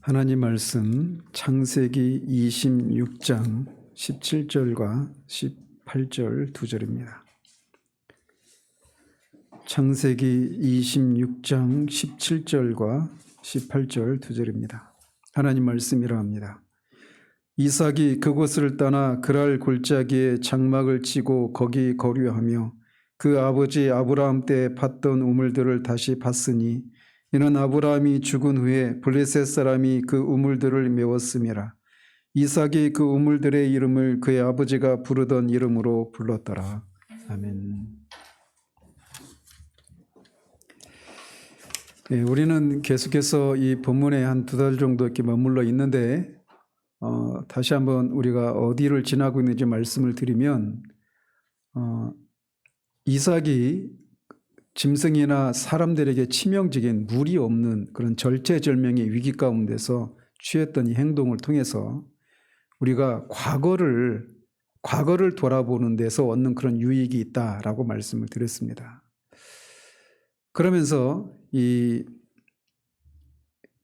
하나님 말씀 창세기 26장 17절과 18절 두 절입니다. 창세기 26장 17절과 18절 두 절입니다. 하나님 말씀이라 합니다. 이삭이 그곳을 떠나 그랄 골짜기에 장막을 치고 거기 거류하며 그 아버지 아브라함 때 팠던 우물들을 다시 팠으니 이는 아브라함이 죽은 후에 블레셋 사람이 그 우물들을 메웠음이라. 이삭이 그 우물들의 이름을 그의 아버지가 부르던 이름으로 불렀더라. 아멘. 네, 우리는 계속해서 이 본문에 한 2달 정도 이렇게 머물러 있는데 다시 한번 우리가 어디를 지나고 있는지 말씀을 드리면 이삭이 짐승이나 사람들에게 치명적인 물이 없는 그런 절체절명의 위기 가운데서 취했던 이 행동을 통해서 우리가 과거를 돌아보는 데서 얻는 그런 유익이 있다라고 말씀을 드렸습니다. 그러면서 이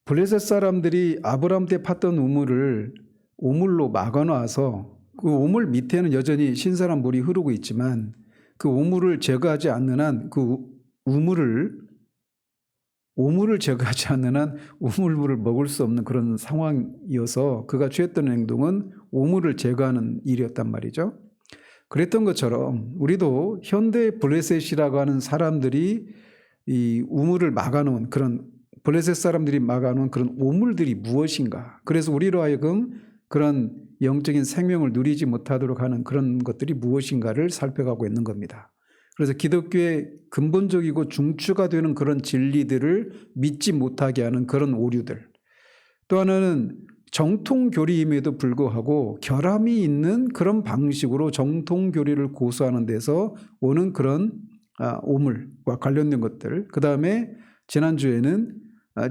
블레셋 사람들이 아브라함 때 팠던 우물을 우물로 막아놔서 그 우물 밑에는 여전히 신선한 물이 흐르고 있지만 그 우물을 제거하지 않는 한 그 우물을 제거하지 않는 한 우물물을 먹을 수 없는 그런 상황이어서 그가 취했던 행동은 우물을 제거하는 일이었단 말이죠. 그랬던 것처럼 우리도 현대 블레셋이라고 하는 사람들이 이 우물을 막아놓은 그런 블레셋 사람들이 막아놓은 그런 우물들이 무엇인가. 그래서 우리로 하여금 그런 영적인 생명을 누리지 못하도록 하는 그런 것들이 무엇인가를 살펴가고 있는 겁니다. 그래서 기독교의 근본적이고 중추가 되는 그런 진리들을 믿지 못하게 하는 그런 오류들. 또 하나는 정통교리임에도 불구하고 결함이 있는 그런 방식으로 정통교리를 고수하는 데서 오는 그런 오물과 관련된 것들. 그 다음에 지난주에는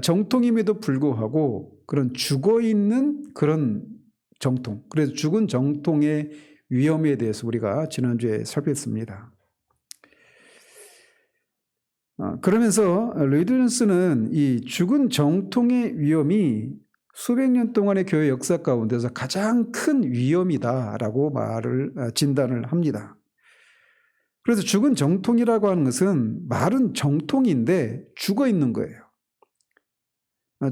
정통임에도 불구하고 그런 죽어있는 그런 정통. 그래서 죽은 정통의 위험에 대해서 우리가 지난주에 살폈습니다. 그러면서 로이드 존스는 이 죽은 정통의 위험이 수백 년 동안의 교회 역사 가운데서 가장 큰 위험이다라고 진단을 합니다. 그래서 죽은 정통이라고 하는 것은 말은 정통인데 죽어 있는 거예요.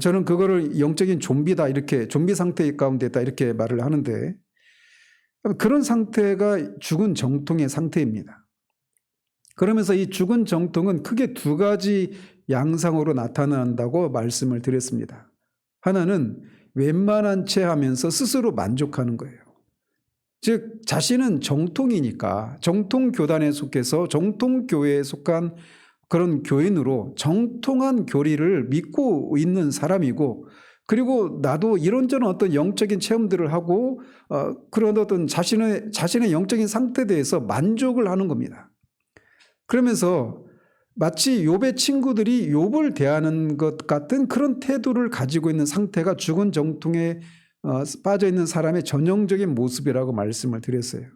저는 그거를 영적인 좀비다 이렇게 좀비 상태 가운데 있다 이렇게 말을 하는데 그런 상태가 죽은 정통의 상태입니다. 그러면서 이 죽은 정통은 크게 2가지 양상으로 나타난다고 말씀을 드렸습니다. 하나는 웬만한 채 하면서 스스로 만족하는 거예요. 즉 자신은 정통이니까 정통교단에 속해서 정통교회에 속한 그런 교인으로 정통한 교리를 믿고 있는 사람이고 그리고 나도 이런저런 어떤 영적인 체험들을 하고 그런 어떤 자신의 영적인 상태에 대해서 만족을 하는 겁니다. 그러면서 마치 욥의 친구들이 욥을 대하는 것 같은 그런 태도를 가지고 있는 상태가 죽은 정통에 빠져 있는 사람의 전형적인 모습이라고 말씀을 드렸어요.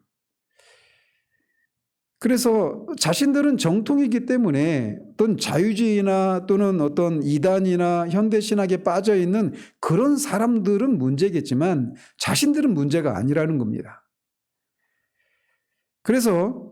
그래서 자신들은 정통이기 때문에 어떤 자유주의나 또는 어떤 이단이나 현대신학에 빠져 있는 그런 사람들은 문제겠지만 자신들은 문제가 아니라는 겁니다. 그래서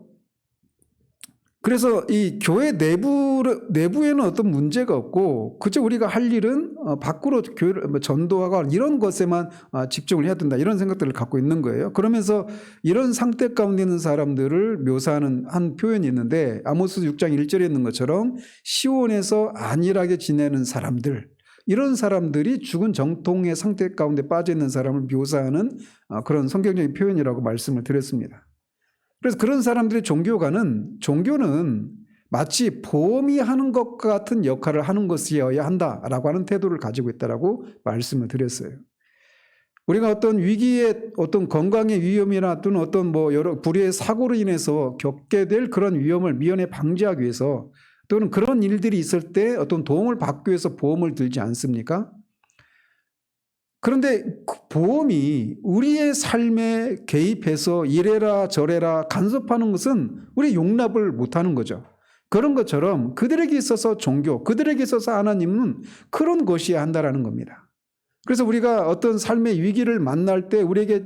이 교회 내부에는 어떤 문제가 없고 그저 우리가 할 일은 밖으로 교회를 전도하고 이런 것에만 집중을 해야 된다 이런 생각들을 갖고 있는 거예요. 그러면서 이런 상태 가운데 있는 사람들을 묘사하는 한 표현이 있는데 아모스 6장 1절에 있는 것처럼 시온에서 안일하게 지내는 사람들 이런 사람들이 죽은 정통의 상태 가운데 빠져 있는 사람을 묘사하는 그런 성경적인 표현이라고 말씀을 드렸습니다. 그래서 그런 사람들의 종교는 마치 보험이 하는 것 같은 역할을 하는 것이어야 한다라고 하는 태도를 가지고 있다라고 말씀을 드렸어요. 우리가 어떤 위기의 어떤 건강의 위험이나 또는 어떤 여러 불의의 사고로 인해서 겪게 될 그런 위험을 미연에 방지하기 위해서 또는 그런 일들이 있을 때 어떤 도움을 받기 위해서 보험을 들지 않습니까? 그런데 보험이 우리의 삶에 개입해서 이래라 저래라 간섭하는 것은 우리 용납을 못하는 거죠. 그런 것처럼 그들에게 있어서 종교, 그들에게 있어서 하나님은 그런 것이어야 한다라는 겁니다. 그래서 우리가 어떤 삶의 위기를 만날 때 우리에게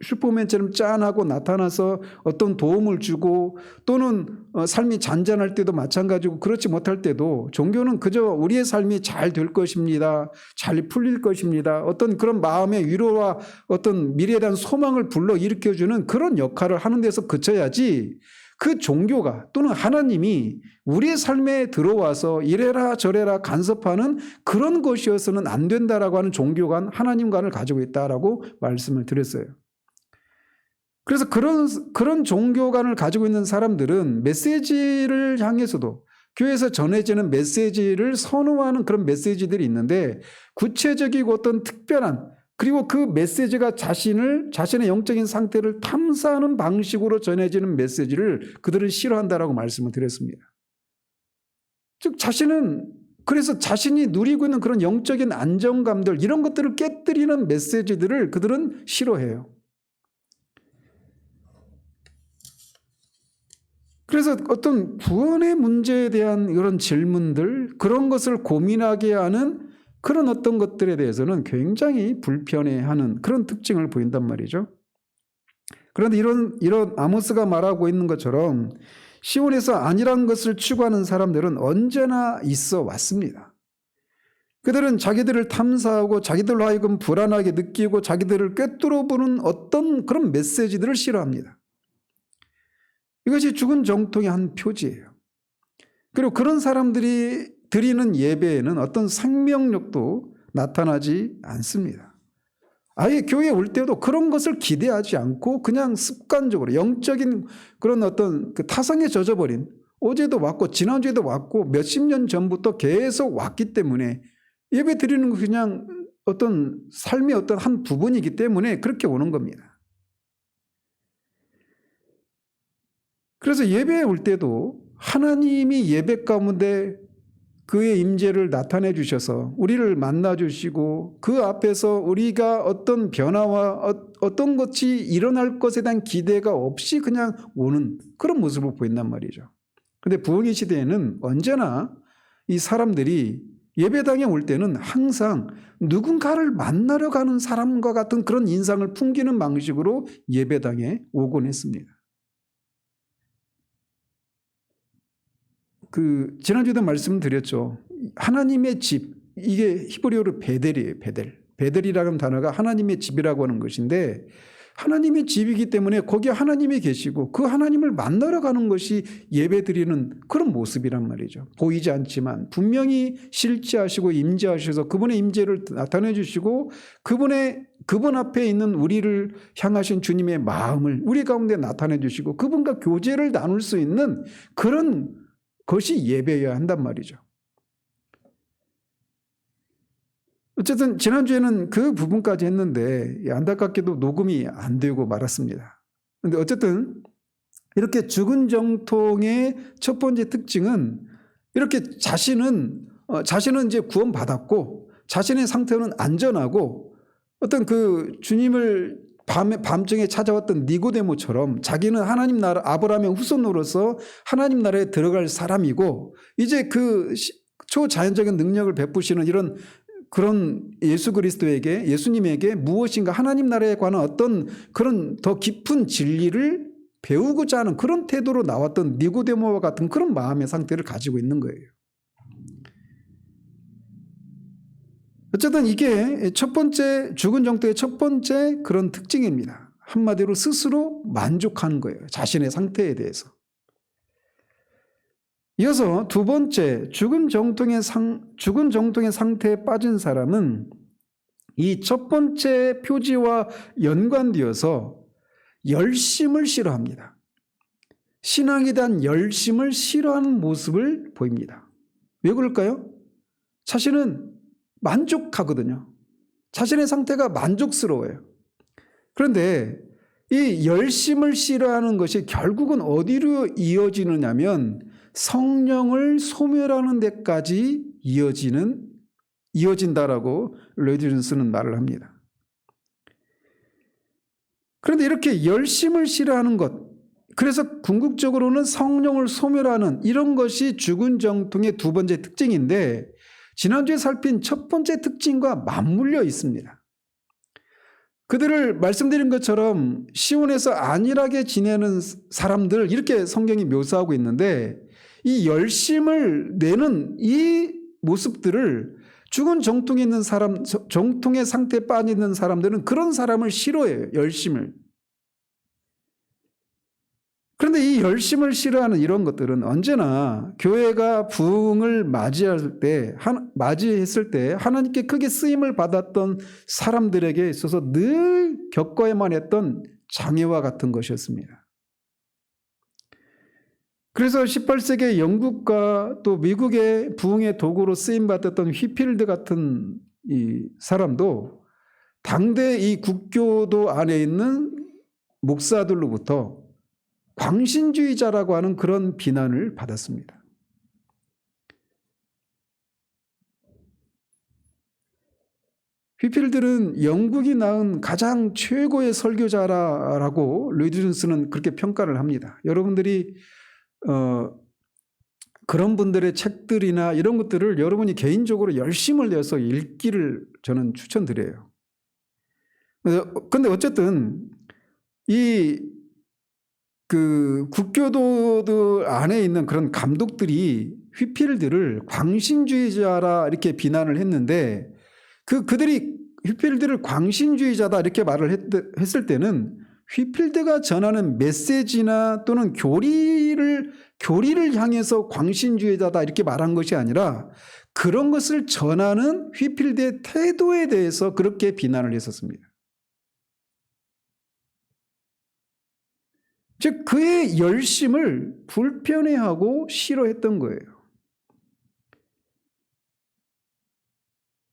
슈퍼맨처럼 짠하고 나타나서 어떤 도움을 주고 또는 삶이 잔잔할 때도 마찬가지고 그렇지 못할 때도 종교는 그저 우리의 삶이 잘 될 것입니다. 잘 풀릴 것입니다. 어떤 그런 마음의 위로와 어떤 미래에 대한 소망을 불러일으켜주는 그런 역할을 하는 데서 그쳐야지 그 종교가 또는 하나님이 우리의 삶에 들어와서 이래라 저래라 간섭하는 그런 것이어서는 안 된다라고 하는 종교관, 하나님관을 가지고 있다라고 말씀을 드렸어요. 그래서 그런 종교관을 가지고 있는 사람들은 메시지를 향해서도 교회에서 전해지는 메시지를 선호하는 그런 메시지들이 있는데 구체적이고 어떤 특별한 그리고 그 메시지가 자신의 영적인 상태를 탐사하는 방식으로 전해지는 메시지를 그들은 싫어한다라고 말씀을 드렸습니다. 즉 그래서 자신이 누리고 있는 그런 영적인 안정감들 이런 것들을 깨뜨리는 메시지들을 그들은 싫어해요. 그래서 어떤 구원의 문제에 대한 이런 질문들 그런 것을 고민하게 하는 그런 어떤 것들에 대해서는 굉장히 불편해하는 그런 특징을 보인단 말이죠. 그런데 이런 아모스가 말하고 있는 것처럼 시온에서 아니란 것을 추구하는 사람들은 언제나 있어 왔습니다. 그들은 자기들을 탐사하고 자기들로 하여금 불안하게 느끼고 자기들을 꿰뚫어 보는 어떤 그런 메시지들을 싫어합니다. 이것이 죽은 정통의 한 표지예요. 그리고 그런 사람들이 드리는 예배에는 어떤 생명력도 나타나지 않습니다. 아예 교회에 올 때도 그런 것을 기대하지 않고 그냥 습관적으로 영적인 그런 어떤 그 타성에 젖어버린 어제도 왔고 지난주에도 왔고 몇십 년 전부터 계속 왔기 때문에 예배 드리는 거 그냥 어떤 삶의 어떤 한 부분이기 때문에 그렇게 오는 겁니다. 그래서 예배에 올 때도 하나님이 예배 가운데 그의 임재를 나타내 주셔서 우리를 만나 주시고 그 앞에서 우리가 어떤 변화와 어떤 것이 일어날 것에 대한 기대가 없이 그냥 오는 그런 모습을 보인단 말이죠. 그런데 부흥의 시대에는 언제나 이 사람들이 예배당에 올 때는 항상 누군가를 만나러 가는 사람과 같은 그런 인상을 풍기는 방식으로 예배당에 오곤 했습니다. 지난주에도 말씀드렸죠. 하나님의 집, 이게 히브리어로 베델이에요. 베델이라는 단어가 하나님의 집이라고 하는 것인데 하나님의 집이기 때문에 거기에 하나님이 계시고 그 하나님을 만나러 가는 것이 예배드리는 그런 모습이란 말이죠. 보이지 않지만 분명히 실제하시고 임재하셔서 그분의 임재를 나타내 주시고 그분 앞에 있는 우리를 향하신 주님의 마음을 우리 가운데 나타내 주시고 그분과 교제를 나눌 수 있는 그런 것이 예배여야 한단 말이죠. 어쨌든 지난주에는 그 부분까지 했는데 안타깝게도 녹음이 안 되고 말았습니다. 그런데 어쨌든 이렇게 죽은 정통의 첫 번째 특징은 이렇게 자신은 이제 구원받았고 자신의 상태는 안전하고 어떤 그 주님을 밤중에 찾아왔던 니고데모처럼 자기는 하나님 나라 아브라함의 후손으로서 하나님 나라에 들어갈 사람이고 이제 그 초자연적인 능력을 베푸시는 이런 그런 예수님에게 무엇인가 하나님 나라에 관한 어떤 그런 더 깊은 진리를 배우고자 하는 그런 태도로 나왔던 니고데모와 같은 그런 마음의 상태를 가지고 있는 거예요. 어쨌든 이게 첫 번째 죽은 정토의 첫 번째 그런 특징입니다. 한마디로 스스로 만족하는 거예요. 자신의 상태에 대해서. 이어서 두 번째 죽은 정통의 상태에 빠진 사람은 이 첫 번째 표지와 연관되어서 열심을 싫어합니다. 신앙에 대한 열심을 싫어하는 모습을 보입니다. 왜 그럴까요? 자신은 만족하거든요. 자신의 상태가 만족스러워요. 그런데 이 열심을 싫어하는 것이 결국은 어디로 이어지느냐면 성령을 소멸하는 데까지 이어진다라고 레드존스는 말을 합니다. 그런데 이렇게 열심을 싫어하는 것, 그래서 궁극적으로는 성령을 소멸하는 이런 것이 죽은 정통의 두 번째 특징인데 지난주에 살핀 첫 번째 특징과 맞물려 있습니다. 그들을 말씀드린 것처럼 시온에서 안일하게 지내는 사람들, 이렇게 성경이 묘사하고 있는데, 이 열심을 내는 이 모습들을 죽은 정통에 있는 사람, 정통의 상태에 빠져 있는 사람들은 그런 사람을 싫어해요. 열심을. 그런데 이 열심을 싫어하는 이런 것들은 언제나 교회가 부흥을 맞이했을 때 하나님께 크게 쓰임을 받았던 사람들에게 있어서 늘 겪어야만 했던 장애와 같은 것이었습니다. 그래서 18세기 영국과 또 미국의 부흥의 도구로 쓰임받았던 휘필드 같은 이 사람도 당대 이 국교도 안에 있는 목사들로부터 광신주의자라고 하는 그런 비난을 받았습니다. 휘필드는 영국이 낳은 가장 최고의 설교자라고 루이드존스는 그렇게 평가를 합니다. 여러분들이 그런 분들의 책들이나 이런 것들을 여러분이 개인적으로 열심을 내서 읽기를 저는 추천드려요. 그런데 어쨌든 그 국교도들 안에 있는 그런 감독들이 휘필드를 광신주의자라 이렇게 비난을 했는데, 그들이 휘필드를 광신주의자다 이렇게 말을 했을 때는 휘필드가 전하는 메시지나 또는 교리를 향해서 광신주의자다 이렇게 말한 것이 아니라 그런 것을 전하는 휘필드의 태도에 대해서 그렇게 비난을 했었습니다. 즉 그의 열심을 불편해하고 싫어했던 거예요.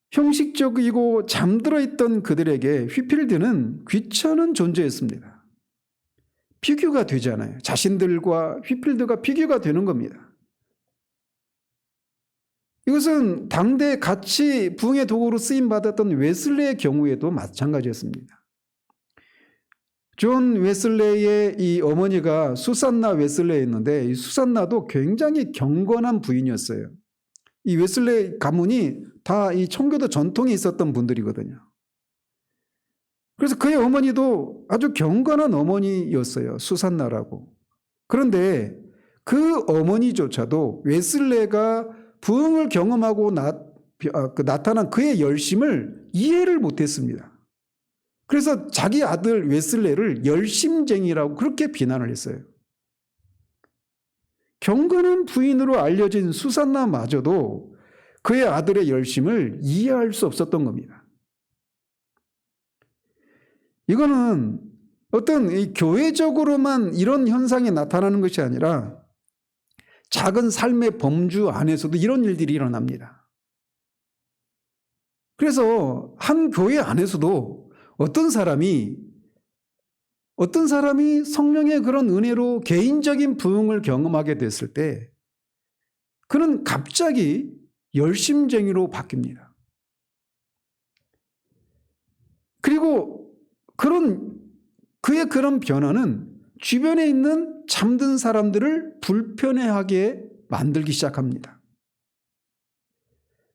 형식적이고 잠들어 있던 그들에게 휘필드는 귀찮은 존재였습니다. 비교가 되잖아요. 자신들과 휘필드가 비교가 되는 겁니다. 이것은 당대 같이 부흥의 도구로 쓰임받았던 웨슬레의 경우에도 마찬가지였습니다. 존 웨슬레의 이 어머니가 수산나 웨슬레였는데, 이 수산나도 굉장히 경건한 부인이었어요. 이 웨슬레 가문이 다 이 청교도 전통이 있었던 분들이거든요. 그래서 그의 어머니도 아주 경건한 어머니였어요. 수산나라고. 그런데 그 어머니조차도 웨슬레가 부흥을 경험하고 나타난 그의 열심을 이해를 못했습니다. 그래서 자기 아들 웨슬레를 열심쟁이라고 그렇게 비난을 했어요. 경건한 부인으로 알려진 수산나마저도 그의 아들의 열심을 이해할 수 없었던 겁니다. 이거는 어떤 이 교회적으로만 이런 현상이 나타나는 것이 아니라 작은 삶의 범주 안에서도 이런 일들이 일어납니다. 그래서 한 교회 안에서도 어떤 사람이 성령의 그런 은혜로 개인적인 부흥을 경험하게 됐을 때 그는 갑자기 열심쟁이로 바뀝니다. 그리고 그의 그런 변화는 주변에 있는 잠든 사람들을 불편해하게 만들기 시작합니다.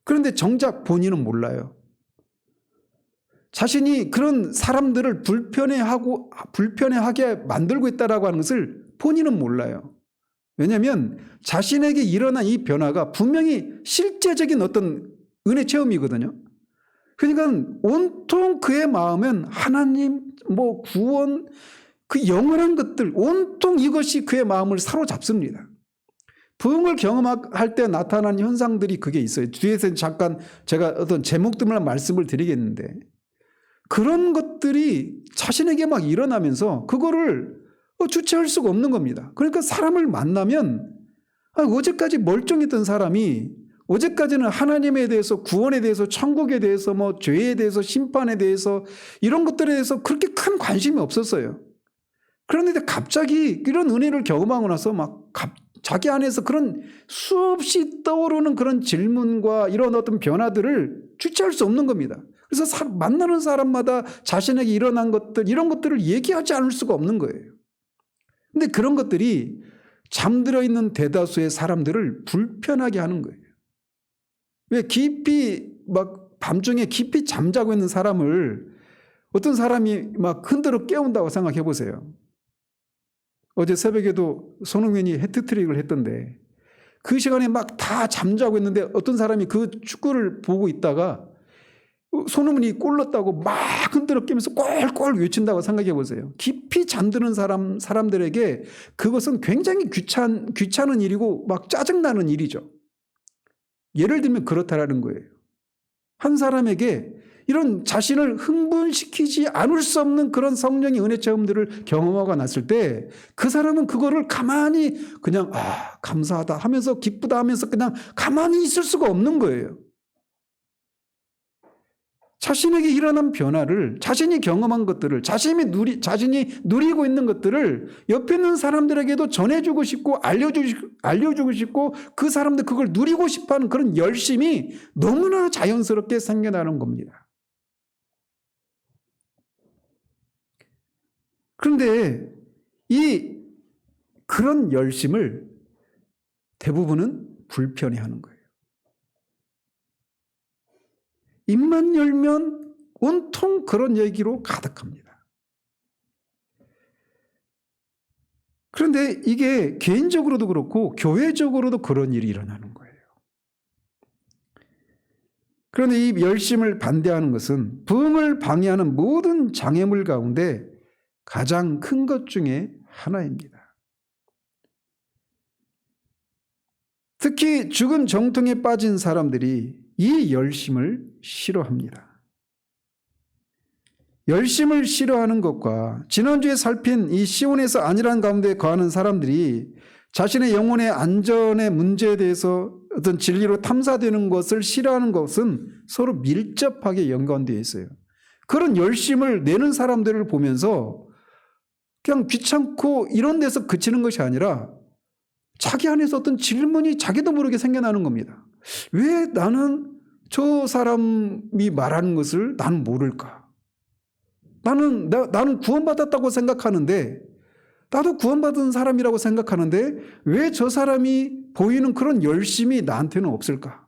그런데 정작 본인은 몰라요. 자신이 그런 사람들을 불편해하게 만들고 있다라고 하는 것을 본인은 몰라요. 왜냐하면 자신에게 일어난 이 변화가 분명히 실제적인 어떤 은혜 체험이거든요. 그러니까 온통 그의 마음은 하나님, 구원, 그 영원한 것들, 온통 이것이 그의 마음을 사로잡습니다. 부흥을 경험할 때 나타난 현상들이 그게 있어요. 뒤에서 잠깐 제가 어떤 제목들만 말씀을 드리겠는데, 그런 것들이 자신에게 막 일어나면서 그거를 주체할 수가 없는 겁니다. 그러니까 사람을 만나면 어제까지 멀쩡했던 사람이 어제까지는 하나님에 대해서, 구원에 대해서, 천국에 대해서, 죄에 대해서, 심판에 대해서 이런 것들에 대해서 그렇게 큰 관심이 없었어요. 그런데 갑자기 이런 은혜를 경험하고 나서 자기 안에서 그런 수없이 떠오르는 그런 질문과 이런 어떤 변화들을 주체할 수 없는 겁니다. 그래서 만나는 사람마다 자신에게 일어난 것들, 이런 것들을 얘기하지 않을 수가 없는 거예요. 근데 그런 것들이 잠들어 있는 대다수의 사람들을 불편하게 하는 거예요. 왜 깊이 막 밤중에 깊이 잠자고 있는 사람을 어떤 사람이 막 흔들어 깨운다고 생각해 보세요. 어제 새벽에도 손흥민이 해트트릭을 했던데 그 시간에 막 다 잠자고 있는데 어떤 사람이 그 축구를 보고 있다가 손흥민이 골 넣었다고 막 흔들어 깨면서 꼴꼴 외친다고 생각해 보세요. 깊이 잠드는 사람들에게 그것은 굉장히 귀찮은 일이고 막 짜증나는 일이죠. 예를 들면 그렇다라는 거예요. 한 사람에게 이런 자신을 흥분시키지 않을 수 없는 그런 성령의 은혜 체험들을 경험하고 났을 때 그 사람은 그거를 가만히 그냥 감사하다 하면서 기쁘다 하면서 그냥 가만히 있을 수가 없는 거예요. 자신에게 일어난 변화를, 자신이 경험한 것들을, 자신이 누리고 있는 것들을 옆에 있는 사람들에게도 전해주고 싶고 알려주고 싶고 그 사람들 그걸 누리고 싶어하는 그런 열심이 너무나 자연스럽게 생겨나는 겁니다. 그런데 그런 열심을 대부분은 불편해하는 거예요. 입만 열면 온통 그런 얘기로 가득합니다. 그런데 이게 개인적으로도 그렇고 교회적으로도 그런 일이 일어나는 거예요. 그런데 이 열심을 반대하는 것은 부흥을 방해하는 모든 장애물 가운데 가장 큰 것 중에 하나입니다. 특히 죽은 정통에 빠진 사람들이 이 열심을 싫어합니다. 열심을 싫어하는 것과 지난주에 살핀 이 시온에서 안일한 가운데 거하는 사람들이 자신의 영혼의 안전의 문제에 대해서 어떤 진리로 탐사되는 것을 싫어하는 것은 서로 밀접하게 연관되어 있어요. 그런 열심을 내는 사람들을 보면서 그냥 귀찮고 이런 데서 그치는 것이 아니라 자기 안에서 어떤 질문이 자기도 모르게 생겨나는 겁니다. 왜 나는 저 사람이 말하는 것을 나는 모를까? 나는 구원받았다고 생각하는데 나도 구원받은 사람이라고 생각하는데 왜 저 사람이 보이는 그런 열심이 나한테는 없을까?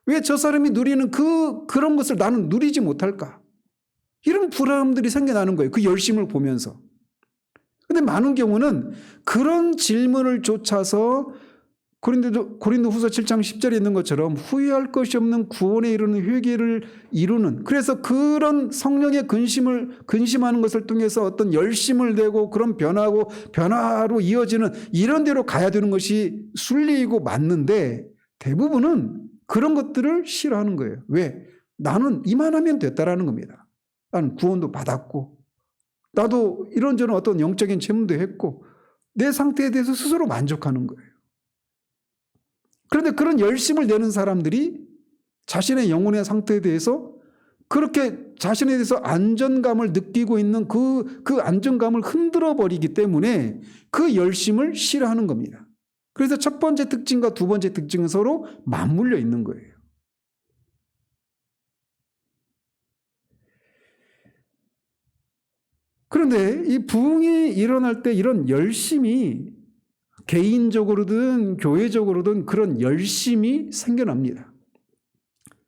왜 저 사람이 누리는 그런 것을 나는 누리지 못할까? 이런 불안함들이 생겨나는 거예요. 그 열심을 보면서. 근데 많은 경우는 그런 질문을 쫓아서 고린도후서 7장 10절에 있는 것처럼 후회할 것이 없는 구원에 이르는 회개를 이루는, 그래서 그런 성령의 근심하는 것을 통해서 어떤 열심을 내고 그런 변화로 이어지는 이런 데로 가야 되는 것이 순리이고 맞는데 대부분은 그런 것들을 싫어하는 거예요. 왜? 나는 이만하면 됐다라는 겁니다. 나는 구원도 받았고 나도 이런저런 어떤 영적인 체험도 했고 내 상태에 대해서 스스로 만족하는 거예요. 그런데 그런 열심을 내는 사람들이 자신의 영혼의 상태에 대해서 그렇게 자신에 대해서 안전감을 느끼고 있는 그 안정감을 흔들어 버리기 때문에 그 열심을 싫어하는 겁니다. 그래서 첫 번째 특징과 두 번째 특징은 서로 맞물려 있는 거예요. 그런데 이 부흥이 일어날 때 이런 열심이 개인적으로든 교회적으로든 그런 열심이 생겨납니다.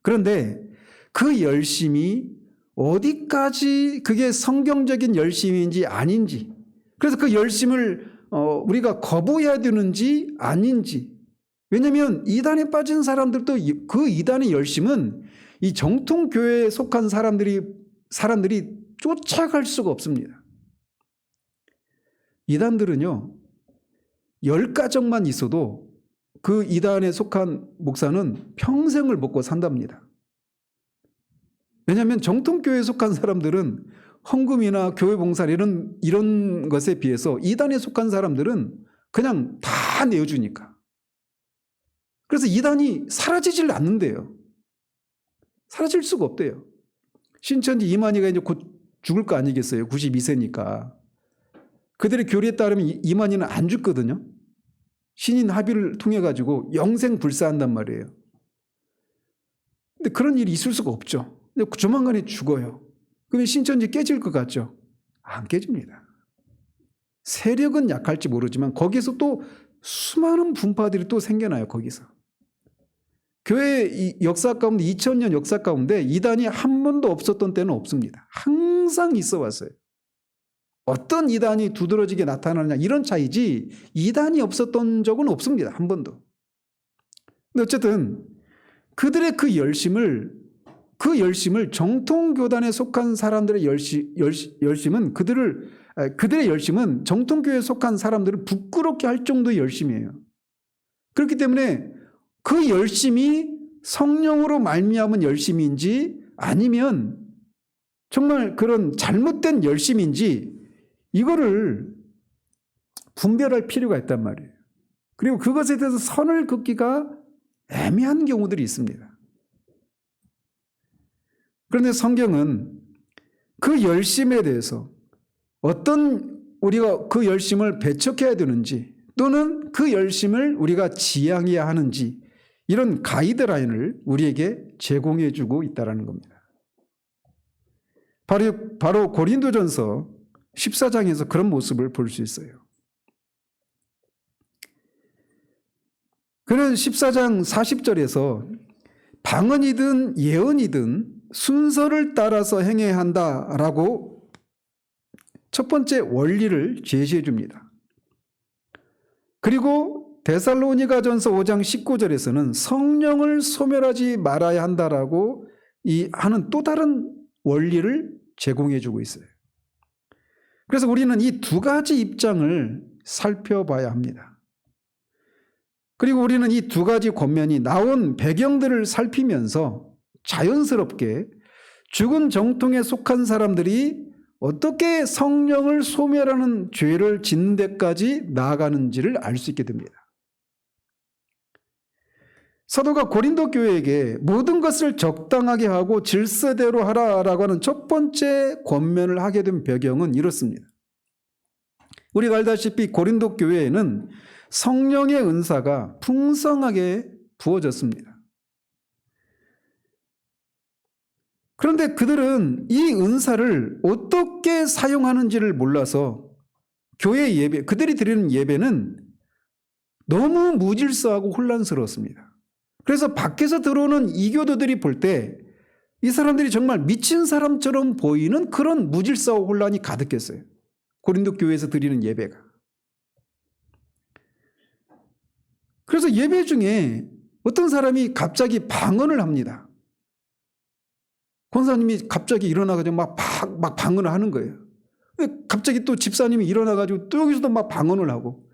그런데 그 열심이 어디까지 그게 성경적인 열심인지 아닌지, 그래서 그 열심을 우리가 거부해야 되는지 아닌지. 왜냐하면 이단에 빠진 사람들도 그 이단의 열심은 이 정통교회에 속한 사람들이 쫓아갈 수가 없습니다. 이단들은요 10가정만 있어도 그 이단에 속한 목사는 평생을 먹고 산답니다. 왜냐하면 정통교회에 속한 사람들은 헌금이나 교회 봉사 이런 것에 비해서 이단에 속한 사람들은 그냥 다 내어주니까. 그래서 이단이 사라지질 않는데요. 사라질 수가 없대요. 신천지 이만희가 이제 곧 죽을 거 아니겠어요. 92세니까. 그들의 교리에 따르면 이만희는 안 죽거든요. 신인 합의를 통해 가지고 영생 불사한단 말이에요. 근데 그런 일이 있을 수가 없죠. 근데 조만간에 죽어요. 그러면 신천지 깨질 것 같죠? 안 깨집니다. 세력은 약할지 모르지만 거기에서 또 수많은 분파들이 또 생겨나요. 거기서. 교회 이 역사 가운데 2000년 역사 가운데 이단이 한 번도 없었던 때는 없습니다. 항상 있어 왔어요. 어떤 이단이 두드러지게 나타나느냐 이런 차이지 이단이 없었던 적은 없습니다. 한 번도. 근데 어쨌든 그들의 그 열심을 정통교단에 속한 사람들의 열심은 그들의 열심은 정통교회에 속한 사람들을 부끄럽게 할 정도의 열심이에요. 그렇기 때문에 그 열심이 성령으로 말미암은 열심인지 아니면 정말 그런 잘못된 열심인지 이거를 분별할 필요가 있단 말이에요. 그리고 그것에 대해서 선을 긋기가 애매한 경우들이 있습니다. 그런데 성경은 그 열심에 대해서 어떤 우리가 그 열심을 배척해야 되는지 또는 그 열심을 우리가 지향해야 하는지 이런 가이드라인을 우리에게 제공해 주고 있다는 겁니다. 바로 고린도전서 14장에서 그런 모습을 볼 수 있어요. 그는 14장 40절에서 방언이든 예언이든 순서를 따라서 행해야 한다라고 첫 번째 원리를 제시해 줍니다. 그리고 데살로니가전서 5장 19절에서는 성령을 소멸하지 말아야 한다라고 하는 또 다른 원리를 제공해 주고 있어요. 그래서 우리는 이 두 가지 입장을 살펴봐야 합니다. 그리고 우리는 이 두 가지 권면이 나온 배경들을 살피면서 자연스럽게 죽은 정통에 속한 사람들이 어떻게 성령을 소멸하는 죄를 짓는 데까지 나아가는지를 알 수 있게 됩니다. 사도가 고린도 교회에게 모든 것을 적당하게 하고 질서대로 하라라고 하는 첫 번째 권면을 하게 된 배경은 이렇습니다. 우리가 알다시피 고린도 교회에는 성령의 은사가 풍성하게 부어졌습니다. 그런데 그들은 이 은사를 어떻게 사용하는지를 몰라서 교회 예배, 그들이 드리는 예배는 너무 무질서하고 혼란스러웠습니다. 그래서 밖에서 들어오는 이교도들이 볼 때 이 사람들이 정말 미친 사람처럼 보이는 그런 무질서와 혼란이 가득했어요. 고린도 교회에서 드리는 예배가. 그래서 예배 중에 어떤 사람이 갑자기 방언을 합니다. 권사님이 갑자기 일어나가지고 막 방언을 하는 거예요. 갑자기 또 집사님이 일어나가지고 또 여기서도 막 방언을 하고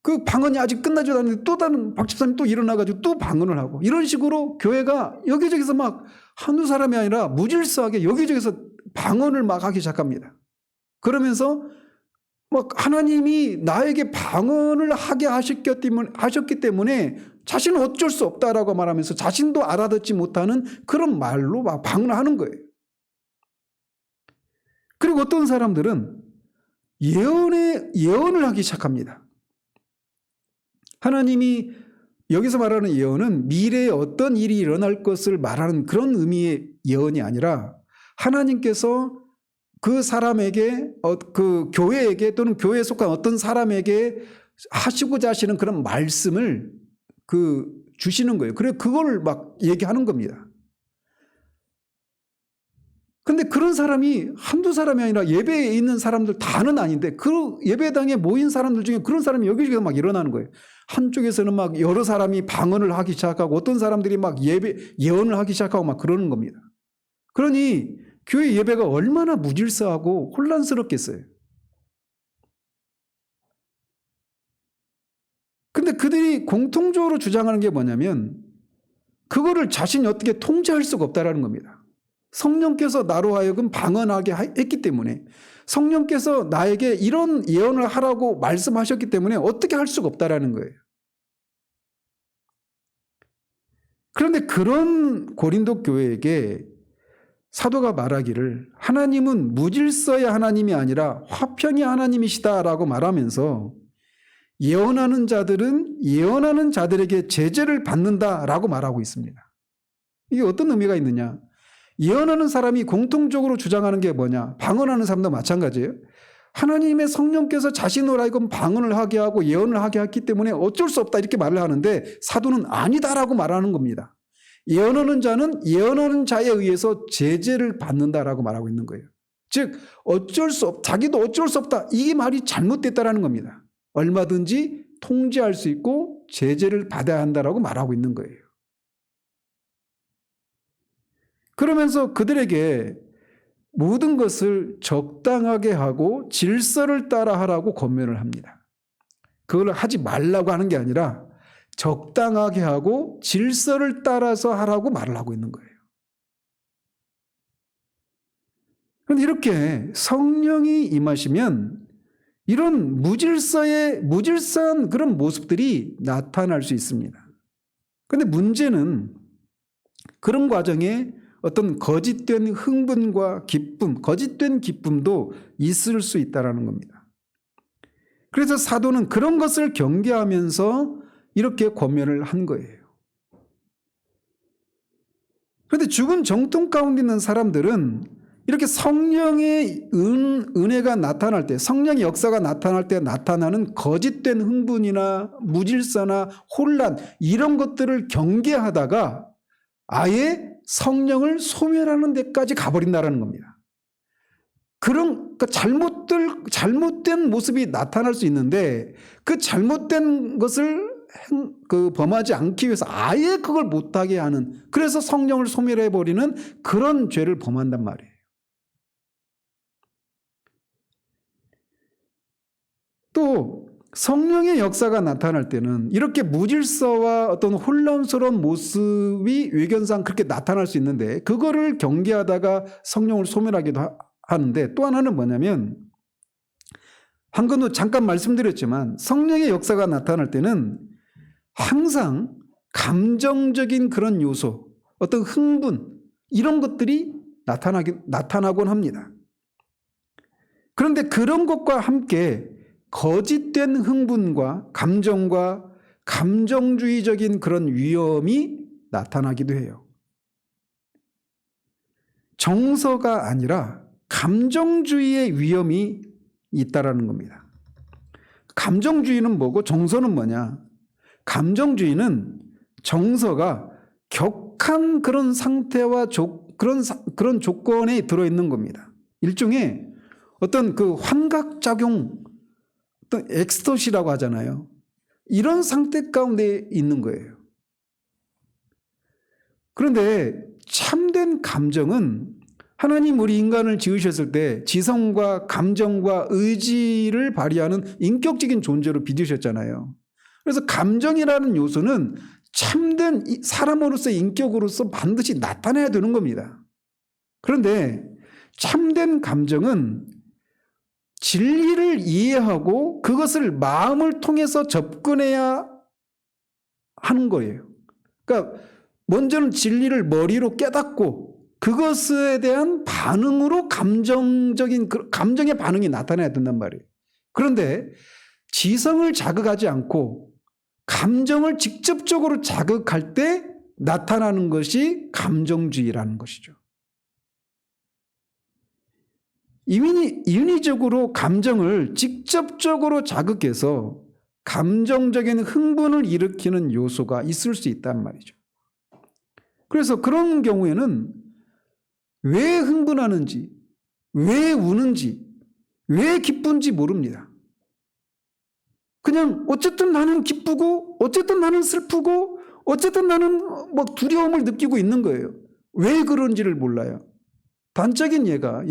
그 방언이 아직 끝나지도 않는데 또 다른 박 집사님 또 일어나가지고 또 방언을 하고 이런 식으로 교회가 여기저기서 막 한두 사람이 아니라 무질서하게 여기저기서 방언을 막 하기 시작합니다. 그러면서 막 하나님이 나에게 방언을 하게 하셨기 때문에 자신은 어쩔 수 없다라고 말하면서 자신도 알아듣지 못하는 그런 말로 막 방언을 하는 거예요. 그리고 어떤 사람들은 예언을 하기 시작합니다. 하나님이 여기서 말하는 예언은 미래에 어떤 일이 일어날 것을 말하는 그런 의미의 예언이 아니라 하나님께서 그 사람에게 그 교회에게 또는 교회에 속한 어떤 사람에게 하시고자 하시는 그런 말씀을 주시는 거예요. 그래 그걸 막 얘기하는 겁니다. 근데 그런 사람이 한두 사람이 아니라 예배에 있는 사람들 다는 아닌데 그 예배당에 모인 사람들 중에 그런 사람이 여기저기서 막 일어나는 거예요. 한쪽에서는 막 여러 사람이 방언을 하기 시작하고 어떤 사람들이 막 예언을 하기 시작하고 막 그러는 겁니다. 그러니 교회 예배가 얼마나 무질서하고 혼란스럽겠어요. 근데 그들이 공통적으로 주장하는 게 뭐냐면 그거를 자신이 어떻게 통제할 수가 없다라는 겁니다. 성령께서 나로 하여금 방언하게 했기 때문에 성령께서 나에게 이런 예언을 하라고 말씀하셨기 때문에 어떻게 할 수가 없다라는 거예요. 그런데 그런 고린도 교회에게 사도가 말하기를 하나님은 무질서의 하나님이 아니라 화평의 하나님이시다라고 말하면서 예언하는 자들은 예언하는 자들에게 제재를 받는다라고 말하고 있습니다. 이게 어떤 의미가 있느냐? 예언하는 사람이 공통적으로 주장하는 게 뭐냐? 방언하는 사람도 마찬가지예요. 하나님의 성령께서 자신으로 하여금 방언을 하게 하고 예언을 하게 했기 때문에 어쩔 수 없다 이렇게 말을 하는데, 사도는 아니다라고 말하는 겁니다. 예언하는 자는 예언하는 자에 의해서 제재를 받는다라고 말하고 있는 거예요. 즉 자기도 어쩔 수 없다, 이 말이 잘못됐다라는 겁니다. 얼마든지 통제할 수 있고 제재를 받아야 한다라고 말하고 있는 거예요. 그러면서 그들에게 모든 것을 적당하게 하고 질서를 따라 하라고 권면을 합니다. 그걸 하지 말라고 하는 게 아니라 적당하게 하고 질서를 따라서 하라고 말을 하고 있는 거예요. 그런데 이렇게 성령이 임하시면 이런 무질서한 그런 모습들이 나타날 수 있습니다. 그런데 문제는 그런 과정에 어떤 거짓된 흥분과 기쁨, 거짓된 기쁨도 있을 수 있다는 겁니다. 그래서 사도는 그런 것을 경계하면서 이렇게 권면을 한 거예요. 그런데 죽은 정통 가운데 있는 사람들은 이렇게 성령의 은혜가 나타날 때, 성령의 역사가 나타날 때 나타나는 거짓된 흥분이나 무질서나 혼란, 이런 것들을 경계하다가 아예 성령을 소멸하는 데까지 가버린다는 겁니다. 그러니까 잘못된 모습이 나타날 수 있는데, 그 잘못된 것을 범하지 않기 위해서 아예 그걸 못하게 하는, 그래서 성령을 소멸해버리는 그런 죄를 범한단 말이에요. 또 성령의 역사가 나타날 때는 이렇게 무질서와 어떤 혼란스러운 모습이 외견상 그렇게 나타날 수 있는데, 그거를 경계하다가 성령을 소멸하기도 하는데, 또 하나는 뭐냐면, 방금도 잠깐 말씀드렸지만 성령의 역사가 나타날 때는 항상 감정적인 그런 요소, 어떤 흥분, 이런 것들이 나타나곤 합니다. 그런데 그런 것과 함께 거짓된 흥분과 감정과 감정주의적인 그런 위험이 나타나기도 해요. 정서가 아니라 감정주의의 위험이 있다라는 겁니다. 감정주의는 뭐고 정서는 뭐냐? 감정주의는 정서가 격한 그런 상태와 그런 조건에 들어있는 겁니다. 일종의 어떤 그 환각작용, 어떤 엑스터시라고 하잖아요. 이런 상태 가운데 있는 거예요. 그런데 참된 감정은, 하나님 우리 인간을 지으셨을 때 지성과 감정과 의지를 발휘하는 인격적인 존재로 빚으셨잖아요. 그래서 감정이라는 요소는 참된 사람으로서의 인격으로서 반드시 나타나야 되는 겁니다. 그런데 참된 감정은 진리를 이해하고 그것을 마음을 통해서 접근해야 하는 거예요. 그러니까 먼저는 진리를 머리로 깨닫고 그것에 대한 반응으로 감정의 반응이 나타나야 된단 말이에요. 그런데 지성을 자극하지 않고 감정을 직접적으로 자극할 때 나타나는 것이 감정주의라는 것이죠. 인위적으로 감정을 직접적으로 자극해서 감정적인 흥분을 일으키는 요소가 있을 수 있단 말이죠. 그래서 그런 경우에는 왜 흥분하는지, 왜 우는지, 왜 기쁜지 모릅니다. 그냥 어쨌든 나는 기쁘고 어쨌든 나는 슬프고 어쨌든 나는 두려움을 느끼고 있는 거예요. 왜 그런지를 몰라요. 단적인 예가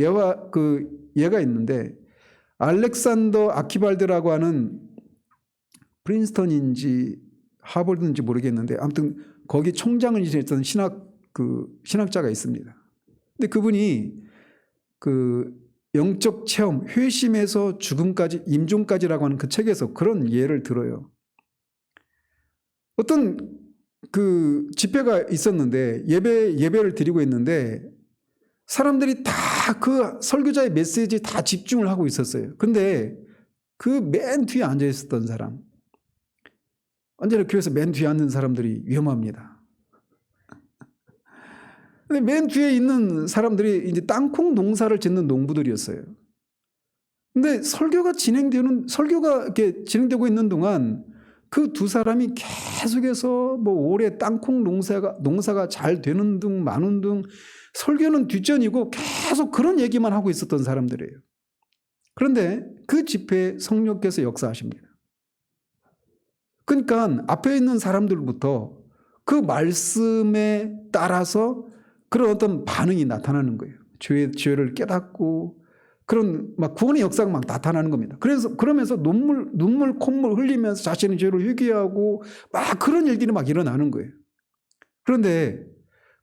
있는데, 알렉산더 아키발드라고 하는, 프린스턴인지 하버드인지 모르겠는데 아무튼 거기 총장을 지냈던 신학자가 있습니다. 근데 그분이 영적 체험, 회심에서 죽음까지, 임종까지라고 하는 그 책에서 그런 예를 들어요. 어떤 집회가 있었는데 예배를 드리고 있는데 사람들이 다 그 설교자의 메시지에 다 집중을 하고 있었어요. 근데 그 맨 뒤에 앉아 있었던 사람, 언제나 교회에서 맨 뒤에 앉는 사람들이 위험합니다. 근데 맨 뒤에 있는 사람들이 이제 땅콩 농사를 짓는 농부들이었어요. 근데 설교가 이렇게 진행되고 있는 동안 그 두 사람이 계속해서 뭐 올해 땅콩 농사가 잘 되는 등 많은 등 설교는 뒷전이고 계속 그런 얘기만 하고 있었던 사람들이에요. 그런데 그 집회에 성령께서 역사하십니다. 그러니까 앞에 있는 사람들부터 그 말씀에 따라서 그런 어떤 반응이 나타나는 거예요. 죄를 깨닫고 그런 막 구원의 역사가 막 나타나는 겁니다. 그러면서 눈물 콧물 흘리면서 자신의 죄를 회개하고 막 그런 일들이 막 일어나는 거예요. 그런데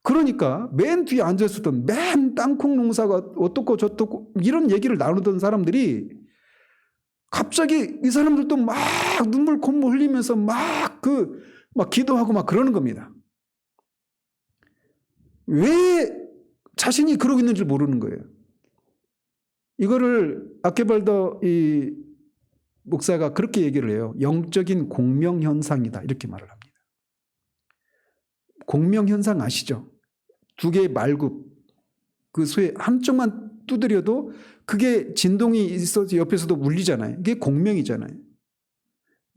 그러니까 맨 뒤에 앉아 있었던 맨 땅콩 농사가 어떻고 저떻고 이런 얘기를 나누던 사람들이 갑자기 이 사람들도 막 눈물 콧물 흘리면서 막 기도하고 막 그러는 겁니다. 왜 자신이 그러고 있는 줄 모르는 거예요. 이거를 아케발더 이 목사가 그렇게 얘기를 해요. 영적인 공명현상이다 이렇게 말을 합니다. 공명현상 아시죠? 두 개의 말굽 그 수에 한쪽만 두드려도 그게 진동이 있어서 옆에서도 울리잖아요. 이게 공명이잖아요.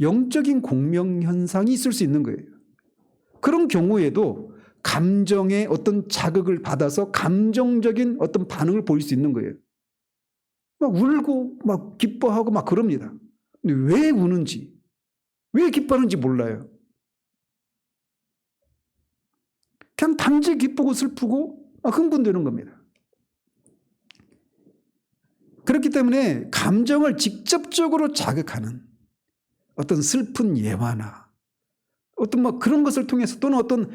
영적인 공명현상이 있을 수 있는 거예요. 그런 경우에도 감정의 어떤 자극을 받아서 감정적인 어떤 반응을 보일 수 있는 거예요. 막 울고 막 기뻐하고 막 그럽니다. 근데 왜 우는지, 왜 기뻐하는지 몰라요. 그냥 단지 기쁘고 슬프고 막 흥분되는 겁니다. 그렇기 때문에 감정을 직접적으로 자극하는 어떤 슬픈 예화나 어떤 뭐 그런 것을 통해서 또는 어떤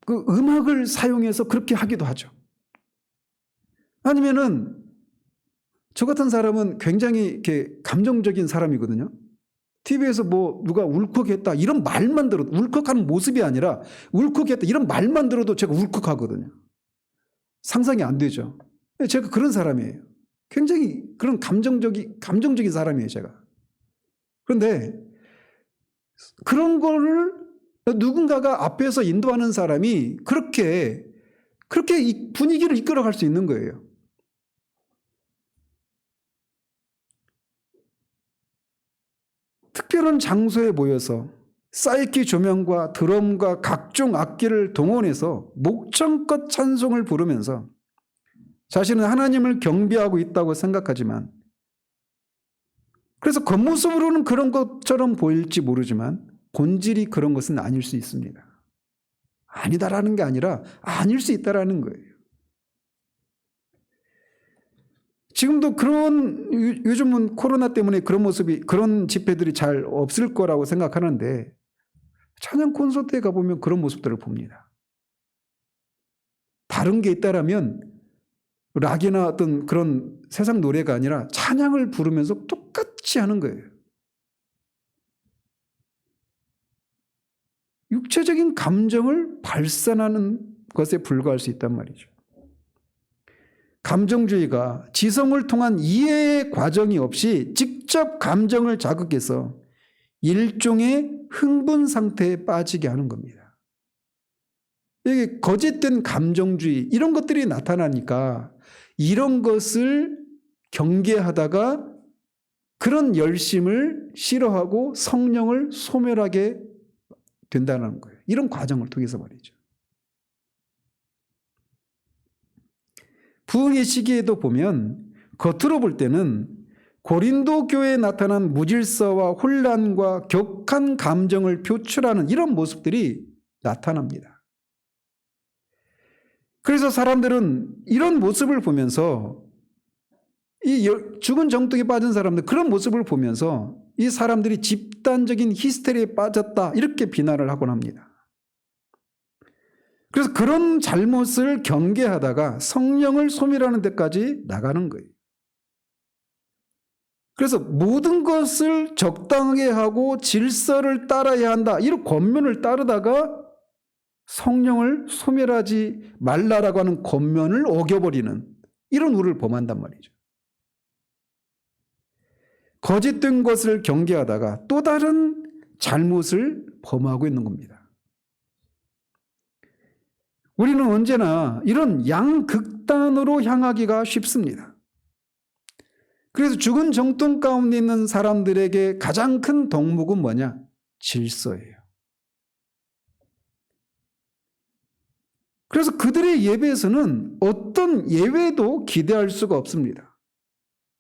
그 음악을 사용해서 그렇게 하기도 하죠. 아니면은 저 같은 사람은 굉장히 이렇게 감정적인 사람이거든요. TV에서 뭐 누가 울컥했다 이런 말만 들어도 울컥하는 모습이 아니라 울컥했다 이런 말만 들어도 제가 울컥하거든요. 상상이 안 되죠. 제가 그런 사람이에요. 굉장히 그런 감정적인 사람이에요, 제가. 그런데 그런 거를 누군가가 앞에서 인도하는 사람이 그렇게 이 분위기를 이끌어갈 수 있는 거예요. 특별한 장소에 모여서 사이키 조명과 드럼과 각종 악기를 동원해서 목청껏 찬송을 부르면서 자신은 하나님을 경배하고 있다고 생각하지만 그래서 겉모습으로는 그런 것처럼 보일지 모르지만 본질이 그런 것은 아닐 수 있습니다. 아니다라는 게 아니라 아닐 수 있다라는 거예요. 지금도 요즘은 코로나 때문에 그런 모습이 그런 집회들이 잘 없을 거라고 생각하는데 찬양 콘서트에 가보면 그런 모습들을 봅니다. 다른 게 있다라면 락이나 어떤 그런 세상 노래가 아니라 찬양을 부르면서 똑같이 하는 거예요. 육체적인 감정을 발산하는 것에 불과할 수 있단 말이죠. 감정주의가 지성을 통한 이해의 과정이 없이 직접 감정을 자극해서 일종의 흥분 상태에 빠지게 하는 겁니다. 이게 거짓된 감정주의 이런 것들이 나타나니까 이런 것을 경계하다가 그런 열심을 싫어하고 성령을 소멸하게 된다는 거예요. 이런 과정을 통해서 말이죠. 부흥의 시기에도 보면 겉으로 볼 때는 고린도 교회에 나타난 무질서와 혼란과 격한 감정을 표출하는 이런 모습들이 나타납니다. 그래서 사람들은 이런 모습을 보면서 이 죽은 정통에 빠진 사람들 그런 모습을 보면서 이 사람들이 집단적인 히스테리에 빠졌다 이렇게 비난을 하곤 합니다. 그래서 그런 잘못을 경계하다가 성령을 소멸하는 데까지 나가는 거예요. 그래서 모든 것을 적당하게 하고 질서를 따라야 한다 이런 권면을 따르다가 성령을 소멸하지 말라라고 하는 권면을 어겨버리는 이런 우를 범한단 말이죠. 거짓된 것을 경계하다가 또 다른 잘못을 범하고 있는 겁니다. 우리는 언제나 이런 양극단으로 향하기가 쉽습니다. 그래서 죽은 정통 가운데 있는 사람들에게 가장 큰 덕목은 뭐냐? 질서예요. 그래서 그들의 예배에서는 어떤 예외도 기대할 수가 없습니다.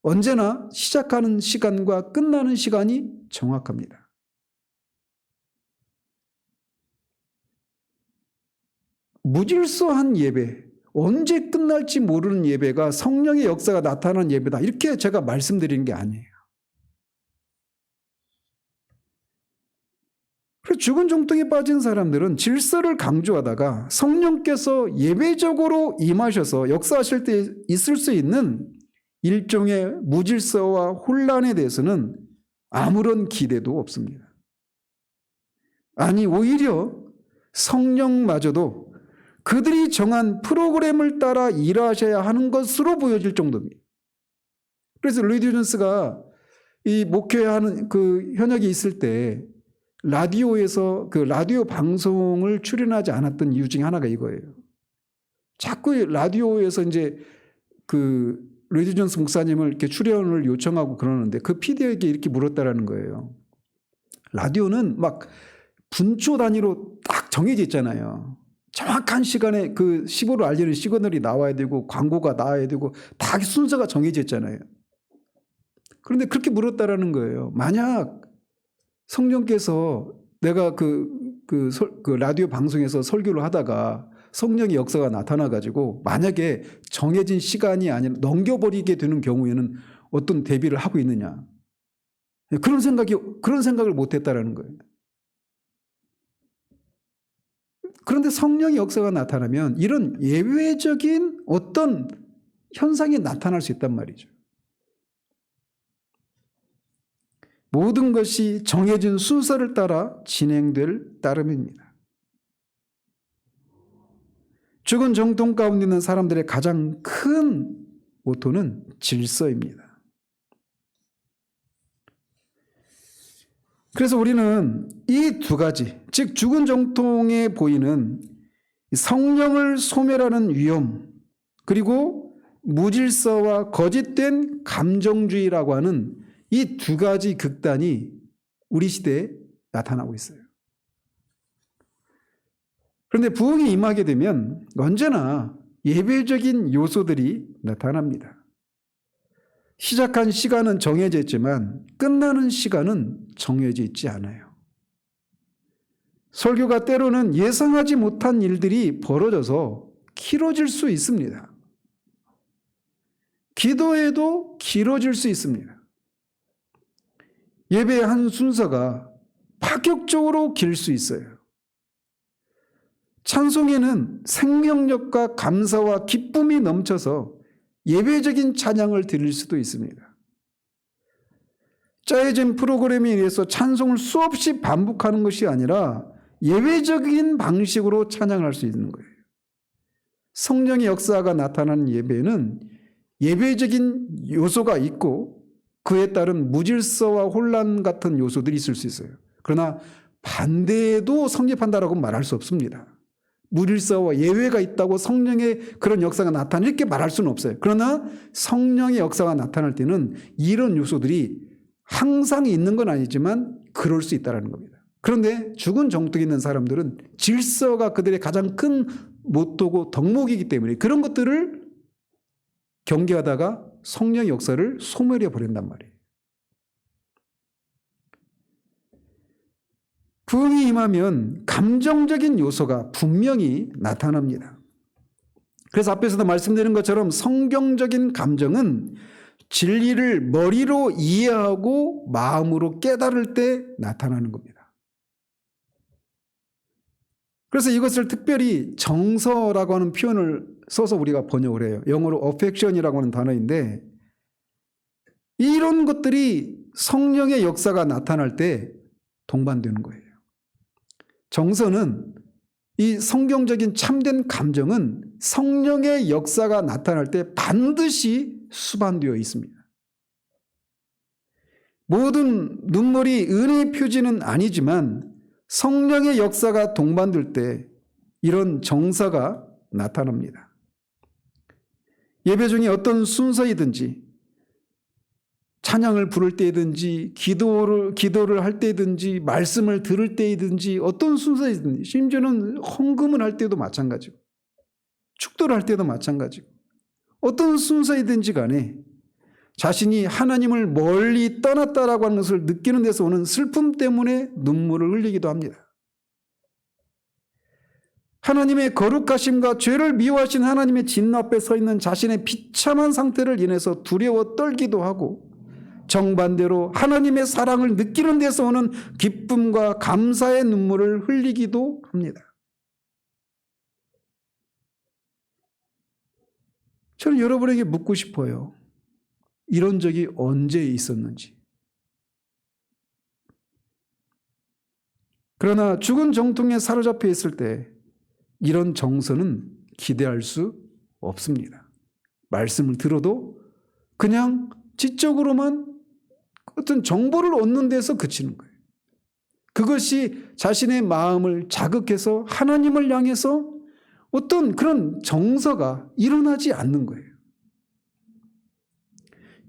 언제나 시작하는 시간과 끝나는 시간이 정확합니다. 무질서한 예배, 언제 끝날지 모르는 예배가 성령의 역사가 나타나는 예배다. 이렇게 제가 말씀드리는 게 아니에요. 그래서 죽은 정통에 빠진 사람들은 질서를 강조하다가 성령께서 예배적으로 임하셔서 역사하실 때 있을 수 있는 일종의 무질서와 혼란에 대해서는 아무런 기대도 없습니다. 아니, 오히려 성령마저도 그들이 정한 프로그램을 따라 일하셔야 하는 것으로 보여질 정도입니다. 그래서 로이드 존스가 이 목회하는 그 현역이 있을 때 라디오에서 그 라디오 방송을 출연하지 않았던 이유 중에 하나가 이거예요. 자꾸 라디오에서 이제 그 로이드 존스 목사님을 이렇게 출연을 요청하고 그러는데 그 PD에게 이렇게 물었다라는 거예요. 라디오는 막 분초 단위로 딱 정해져 있잖아요. 정확한 시간에 그 시보를 알리는 시그널이 나와야 되고 광고가 나와야 되고 다 순서가 정해져 있잖아요. 그런데 그렇게 물었다라는 거예요. 만약 성령께서 내가 그 라디오 방송에서 설교를 하다가 성령의 역사가 나타나가지고 만약에 정해진 시간이 아니라 넘겨버리게 되는 경우에는 어떤 대비를 하고 있느냐. 그런 생각을 못했다라는 거예요. 그런데 성령의 역사가 나타나면 이런 예외적인 어떤 현상이 나타날 수 있단 말이죠. 모든 것이 정해진 순서를 따라 진행될 따름입니다. 죽은 정통 가운데 있는 사람들의 가장 큰 모토는 질서입니다. 그래서 우리는 이 두 가지, 즉 죽은 정통에 보이는 성령을 소멸하는 위험, 그리고 무질서와 거짓된 감정주의라고 하는 이 두 가지 극단이 우리 시대에 나타나고 있어요. 그런데 부흥이 임하게 되면 언제나 예배적인 요소들이 나타납니다. 시작한 시간은 정해져 있지만 끝나는 시간은 정해져 있지 않아요. 설교가 때로는 예상하지 못한 일들이 벌어져서 길어질 수 있습니다. 기도에도 길어질 수 있습니다. 예배의 한 순서가 파격적으로 길 수 있어요. 찬송에는 생명력과 감사와 기쁨이 넘쳐서 예배적인 찬양을 드릴 수도 있습니다. 짜여진 프로그램에 의해서 찬송을 수없이 반복하는 것이 아니라 예배적인 방식으로 찬양할 수 있는 거예요. 성령의 역사가 나타나는 예배는 예배적인 요소가 있고 그에 따른 무질서와 혼란 같은 요소들이 있을 수 있어요. 그러나 반대도 성립한다라고 말할 수 없습니다. 무질서와 예외가 있다고 성령의 그런 역사가 나타나 이렇게 말할 수는 없어요. 그러나 성령의 역사가 나타날 때는 이런 요소들이 항상 있는 건 아니지만 그럴 수 있다는 겁니다. 그런데 죽은 정통에 있는 사람들은 질서가 그들의 가장 큰 모토고 덕목이기 때문에 그런 것들을 경계하다가 성령의 역사를 소멸해 버린단 말이에요. 부흥이 임하면 감정적인 요소가 분명히 나타납니다. 그래서 앞에서도 말씀드린 것처럼 성경적인 감정은 진리를 머리로 이해하고 마음으로 깨달을 때 나타나는 겁니다. 그래서 이것을 특별히 정서라고 하는 표현을 써서 우리가 번역을 해요. 영어로 affection이라고 하는 단어인데 이런 것들이 성령의 역사가 나타날 때 동반되는 거예요. 정서는 이 성경적인 참된 감정은 성령의 역사가 나타날 때 반드시 수반되어 있습니다. 모든 눈물이 은혜의 표지는 아니지만 성령의 역사가 동반될 때 이런 정서가 나타납니다. 예배 중에 어떤 순서이든지 찬양을 부를 때든지 기도를 할 때든지 말씀을 들을 때든지 어떤 순서이든지 심지어는 헌금을 할 때도 마찬가지고 축도를 할 때도 마찬가지고 어떤 순서이든지 간에 자신이 하나님을 멀리 떠났다라고 하는 것을 느끼는 데서 오는 슬픔 때문에 눈물을 흘리기도 합니다. 하나님의 거룩하심과 죄를 미워하신 하나님의 진노 앞에 서 있는 자신의 비참한 상태를 인해서 두려워 떨기도 하고 정반대로 하나님의 사랑을 느끼는 데서 오는 기쁨과 감사의 눈물을 흘리기도 합니다. 저는 여러분에게 묻고 싶어요. 이런 적이 언제 있었는지. 그러나 죽은 정통에 사로잡혀 있을 때 이런 정서는 기대할 수 없습니다. 말씀을 들어도 그냥 지적으로만 어떤 정보를 얻는 데서 그치는 거예요. 그것이 자신의 마음을 자극해서 하나님을 향해서 어떤 그런 정서가 일어나지 않는 거예요.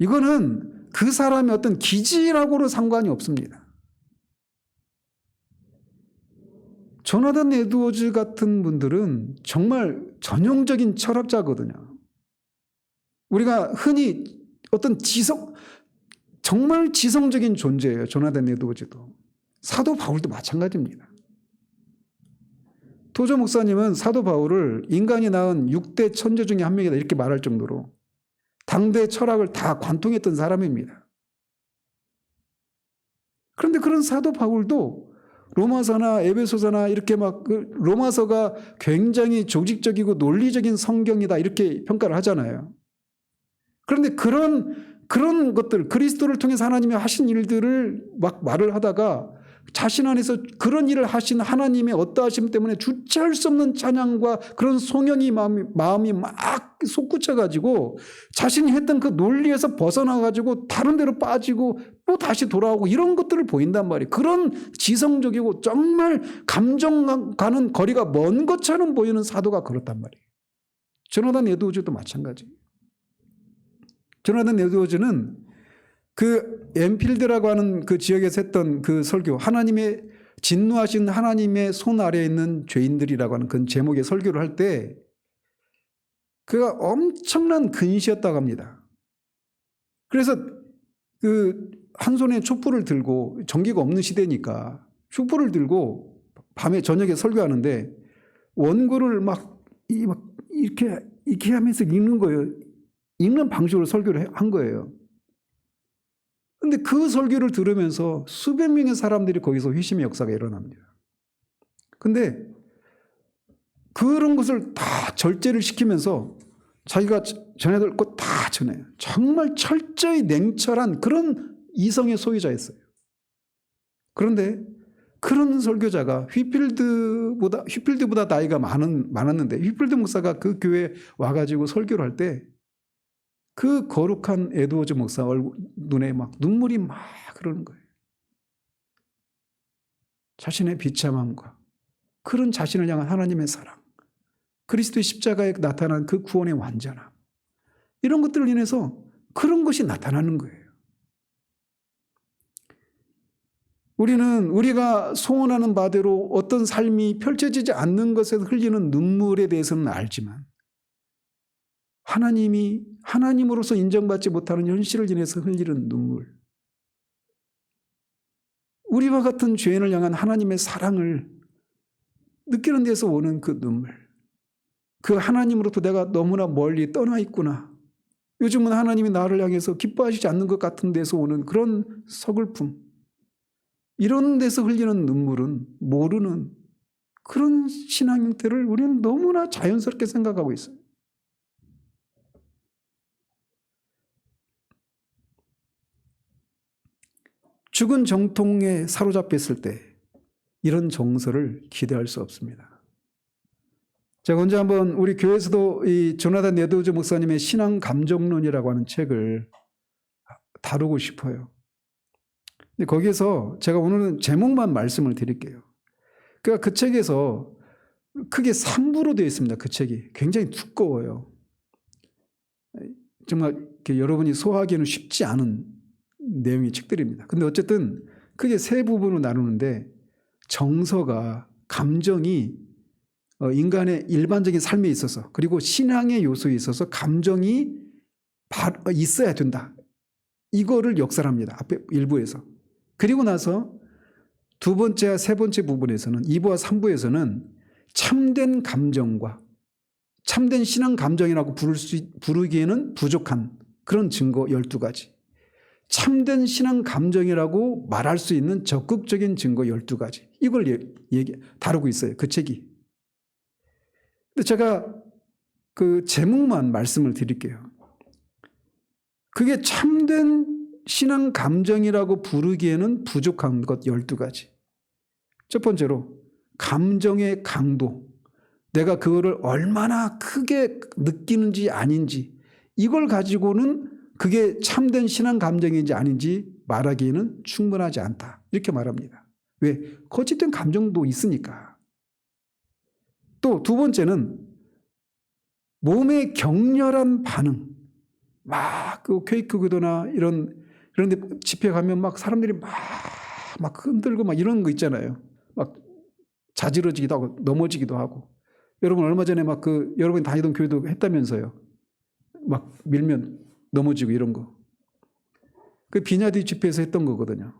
이거는 그 사람의 어떤 기질하고는 상관이 없습니다. 조나단 에드워즈 같은 분들은 정말 전형적인 철학자거든요. 우리가 흔히 어떤 정말 지성적인 존재예요. 조나단 에드워즈도. 사도 바울도 마찬가지입니다. 토저 목사님은 사도 바울을 인간이 낳은 6대 천재 중에 한 명이다 이렇게 말할 정도로 당대 철학을 다 관통했던 사람입니다. 그런데 그런 사도 바울도 로마서나 에베소서나 이렇게 막 로마서가 굉장히 조직적이고 논리적인 성경이다 이렇게 평가를 하잖아요. 그런데 그런 것들 그리스도를 통해서 하나님이 하신 일들을 막 말을 하다가 자신 안에서 그런 일을 하신 하나님의 어떠하심 때문에 주체할 수 없는 찬양과 그런 송영이 마음이 막 솟구쳐가지고 자신이 했던 그 논리에서 벗어나가지고 다른 데로 빠지고 또 다시 돌아오고 이런 것들을 보인단 말이에요. 그런 지성적이고 정말 감정과는 거리가 먼 것처럼 보이는 사도가 그렇단 말이에요. 조나단 에드워즈도 마찬가지예요. 조나단 에드워즈는 그 엠필드라고 하는 그 지역에서 했던 그 설교, 하나님의 진노하신 하나님의 손 아래에 있는 죄인들이라고 하는 그 제목의 설교를 할 때 그가 엄청난 근시였다고 합니다. 그래서 그 한 손에 촛불을 들고 전기가 없는 시대니까 촛불을 들고 밤에 저녁에 설교하는데 원고를 막 이렇게 하면서 읽는 거예요. 읽는 방식으로 설교를 한 거예요. 근데 그 설교를 들으면서 수백 명의 사람들이 거기서 회심의 역사가 일어납니다. 근데 그런 것을 다 절제를 시키면서 자기가 전해들 것 다 전해요. 정말 철저히 냉철한 그런 이성의 소유자였어요. 그런데 그런 설교자가 휘필드보다 나이가 많았는데 휘필드 목사가 그 교회에 와가지고 설교를 할 때 그 거룩한 에드워즈 목사 눈에 막 눈물이 막 흐르는 거예요. 자신의 비참함과 그런 자신을 향한 하나님의 사랑, 그리스도의 십자가에 나타난 그 구원의 완전함, 이런 것들을 인해서 그런 것이 나타나는 거예요. 우리는 우리가 소원하는 바대로 어떤 삶이 펼쳐지지 않는 것에서 흘리는 눈물에 대해서는 알지만 하나님으로서 인정받지 못하는 현실을 인해서 흘리는 눈물, 우리와 같은 죄인을 향한 하나님의 사랑을 느끼는 데서 오는 그 눈물, 그 하나님으로부터 내가 너무나 멀리 떠나 있구나, 요즘은 하나님이 나를 향해서 기뻐하시지 않는 것 같은 데서 오는 그런 서글픔, 이런 데서 흘리는 눈물은 모르는 그런 신앙 형태를 우리는 너무나 자연스럽게 생각하고 있어요. 죽은 정통에 사로잡혔을 때 이런 정서를 기대할 수 없습니다. 제가 언제 한번 우리 교회에서도 이 조나단 에드워즈 목사님의 신앙 감정론이라고 하는 책을 다루고 싶어요. 근데 거기에서 제가 오늘은 제목만 말씀을 드릴게요. 그러니까 그 책에서 크게 3부로 되어 있습니다. 그 책이 굉장히 두꺼워요. 정말 여러분이 소화하기는 쉽지 않은 내용의 책들입니다. 근데 어쨌든 크게 세 부분으로 나누는데, 정서가, 감정이 인간의 일반적인 삶에 있어서, 그리고 신앙의 요소에 있어서 감정이 있어야 된다. 이거를 역설합니다. 앞에 일부에서. 그리고 나서 두 번째와 세 번째 부분에서는, 2부와 3부에서는 참된 감정과 참된 신앙 감정이라고 부르기에는 부족한 그런 증거 12가지, 참된 신앙 감정이라고 말할 수 있는 적극적인 증거 12가지, 이걸 다루고 있어요, 그 책이. 근데 제가 그 제목만 말씀을 드릴게요. 그게 참된 신앙 감정이라고 부르기에는 부족한 것 12가지. 첫 번째로, 감정의 강도. 내가 그거를 얼마나 크게 느끼는지 아닌지, 이걸 가지고는 그게 참된 신앙 감정인지 아닌지 말하기에는 충분하지 않다. 이렇게 말합니다. 왜? 거짓된 감정도 있으니까. 또 두 번째는, 몸의 격렬한 반응. 막 그 퀘이크 기도나 그런데 집회 가면 막 사람들이 막 흔들고 막 이런 거 있잖아요. 막 자지러지기도 하고 넘어지기도 하고. 여러분 얼마 전에 막 여러분이 다니던 교회도 했다면서요. 막 밀면 넘어지고 이런 거. 그 비냐드 집회에서 했던 거거든요.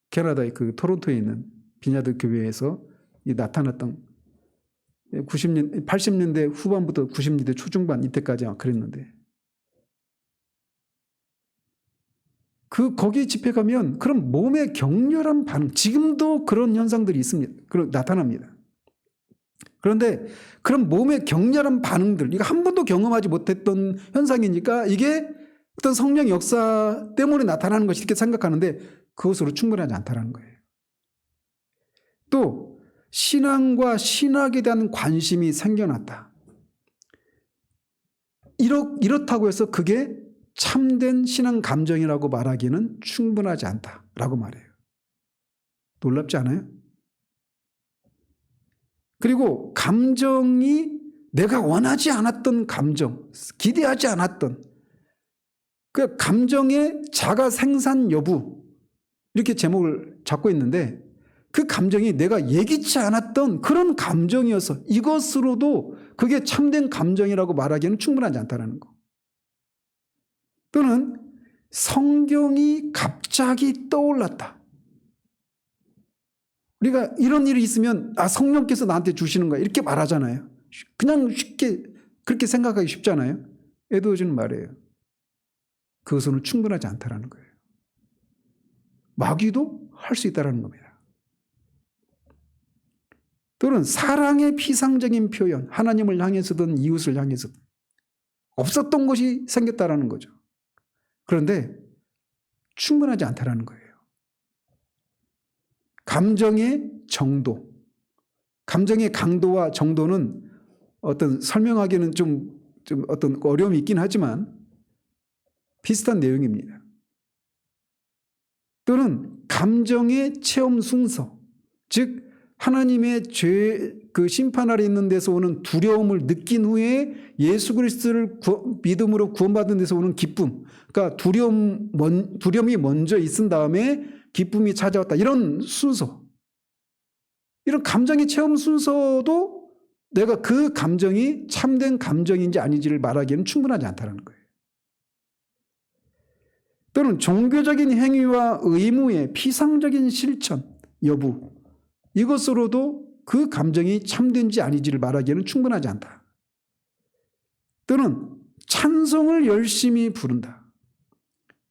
캐나다의 그 토론토에 있는 비냐드 교회에서 나타났던 80년대 후반부터 90년대 초중반 이때까지 그랬는데, 거기 집회 가면 그런 몸의 격렬한 반응, 지금도 그런 현상들이 있습니다. 나타납니다. 그런데 그런 몸의 격렬한 반응들, 이거 한 번도 경험하지 못했던 현상이니까 이게 어떤 성령 역사 때문에 나타나는 것이 이렇게 생각하는데, 그것으로 충분하지 않다는 거예요. 또 신앙과 신학에 대한 관심이 생겨났다. 이렇다고 해서 그게 참된 신앙 감정이라고 말하기는 충분하지 않다라고 말해요. 놀랍지 않아요? 그리고 감정이 내가 원하지 않았던 감정, 기대하지 않았던 그 감정의 자가 생산 여부, 이렇게 제목을 잡고 있는데, 그 감정이 내가 예기치 않았던 그런 감정이어서 이것으로도 그게 참된 감정이라고 말하기에는 충분하지 않다는 거. 또는 성경이 갑자기 떠올랐다. 우리가 이런 일이 있으면 성령께서 나한테 주시는 거야 이렇게 말하잖아요. 그냥 쉽게 그렇게 생각하기 쉽잖아요. 에드워즈는 말해요. 그것은 충분하지 않다는 거예요. 마귀도 할 수 있다는 겁니다. 또는 사랑의 피상적인 표현, 하나님을 향해서든 이웃을 향해서든 없었던 것이 생겼다는 거죠. 그런데 충분하지 않다는 거예요. 감정의 정도, 감정의 강도와 정도는 어떤 설명하기는 좀 어떤 어려움이 있긴 하지만 비슷한 내용입니다. 또는 감정의 체험 순서, 즉 하나님의 그 심판 아래 있는 데서 오는 두려움을 느낀 후에 예수 그리스도를 믿음으로 구원받은 데서 오는 기쁨, 그러니까 두려움이 먼저 있은 다음에 기쁨이 찾아왔다, 이런 순서, 이런 감정의 체험 순서도 내가 그 감정이 참된 감정인지 아닌지를 말하기에는 충분하지 않다는 거예요. 또는 종교적인 행위와 의무의 피상적인 실천 여부, 이것으로도 그 감정이 참된지 아닌지를 말하기에는 충분하지 않다. 또는 찬송을 열심히 부른다.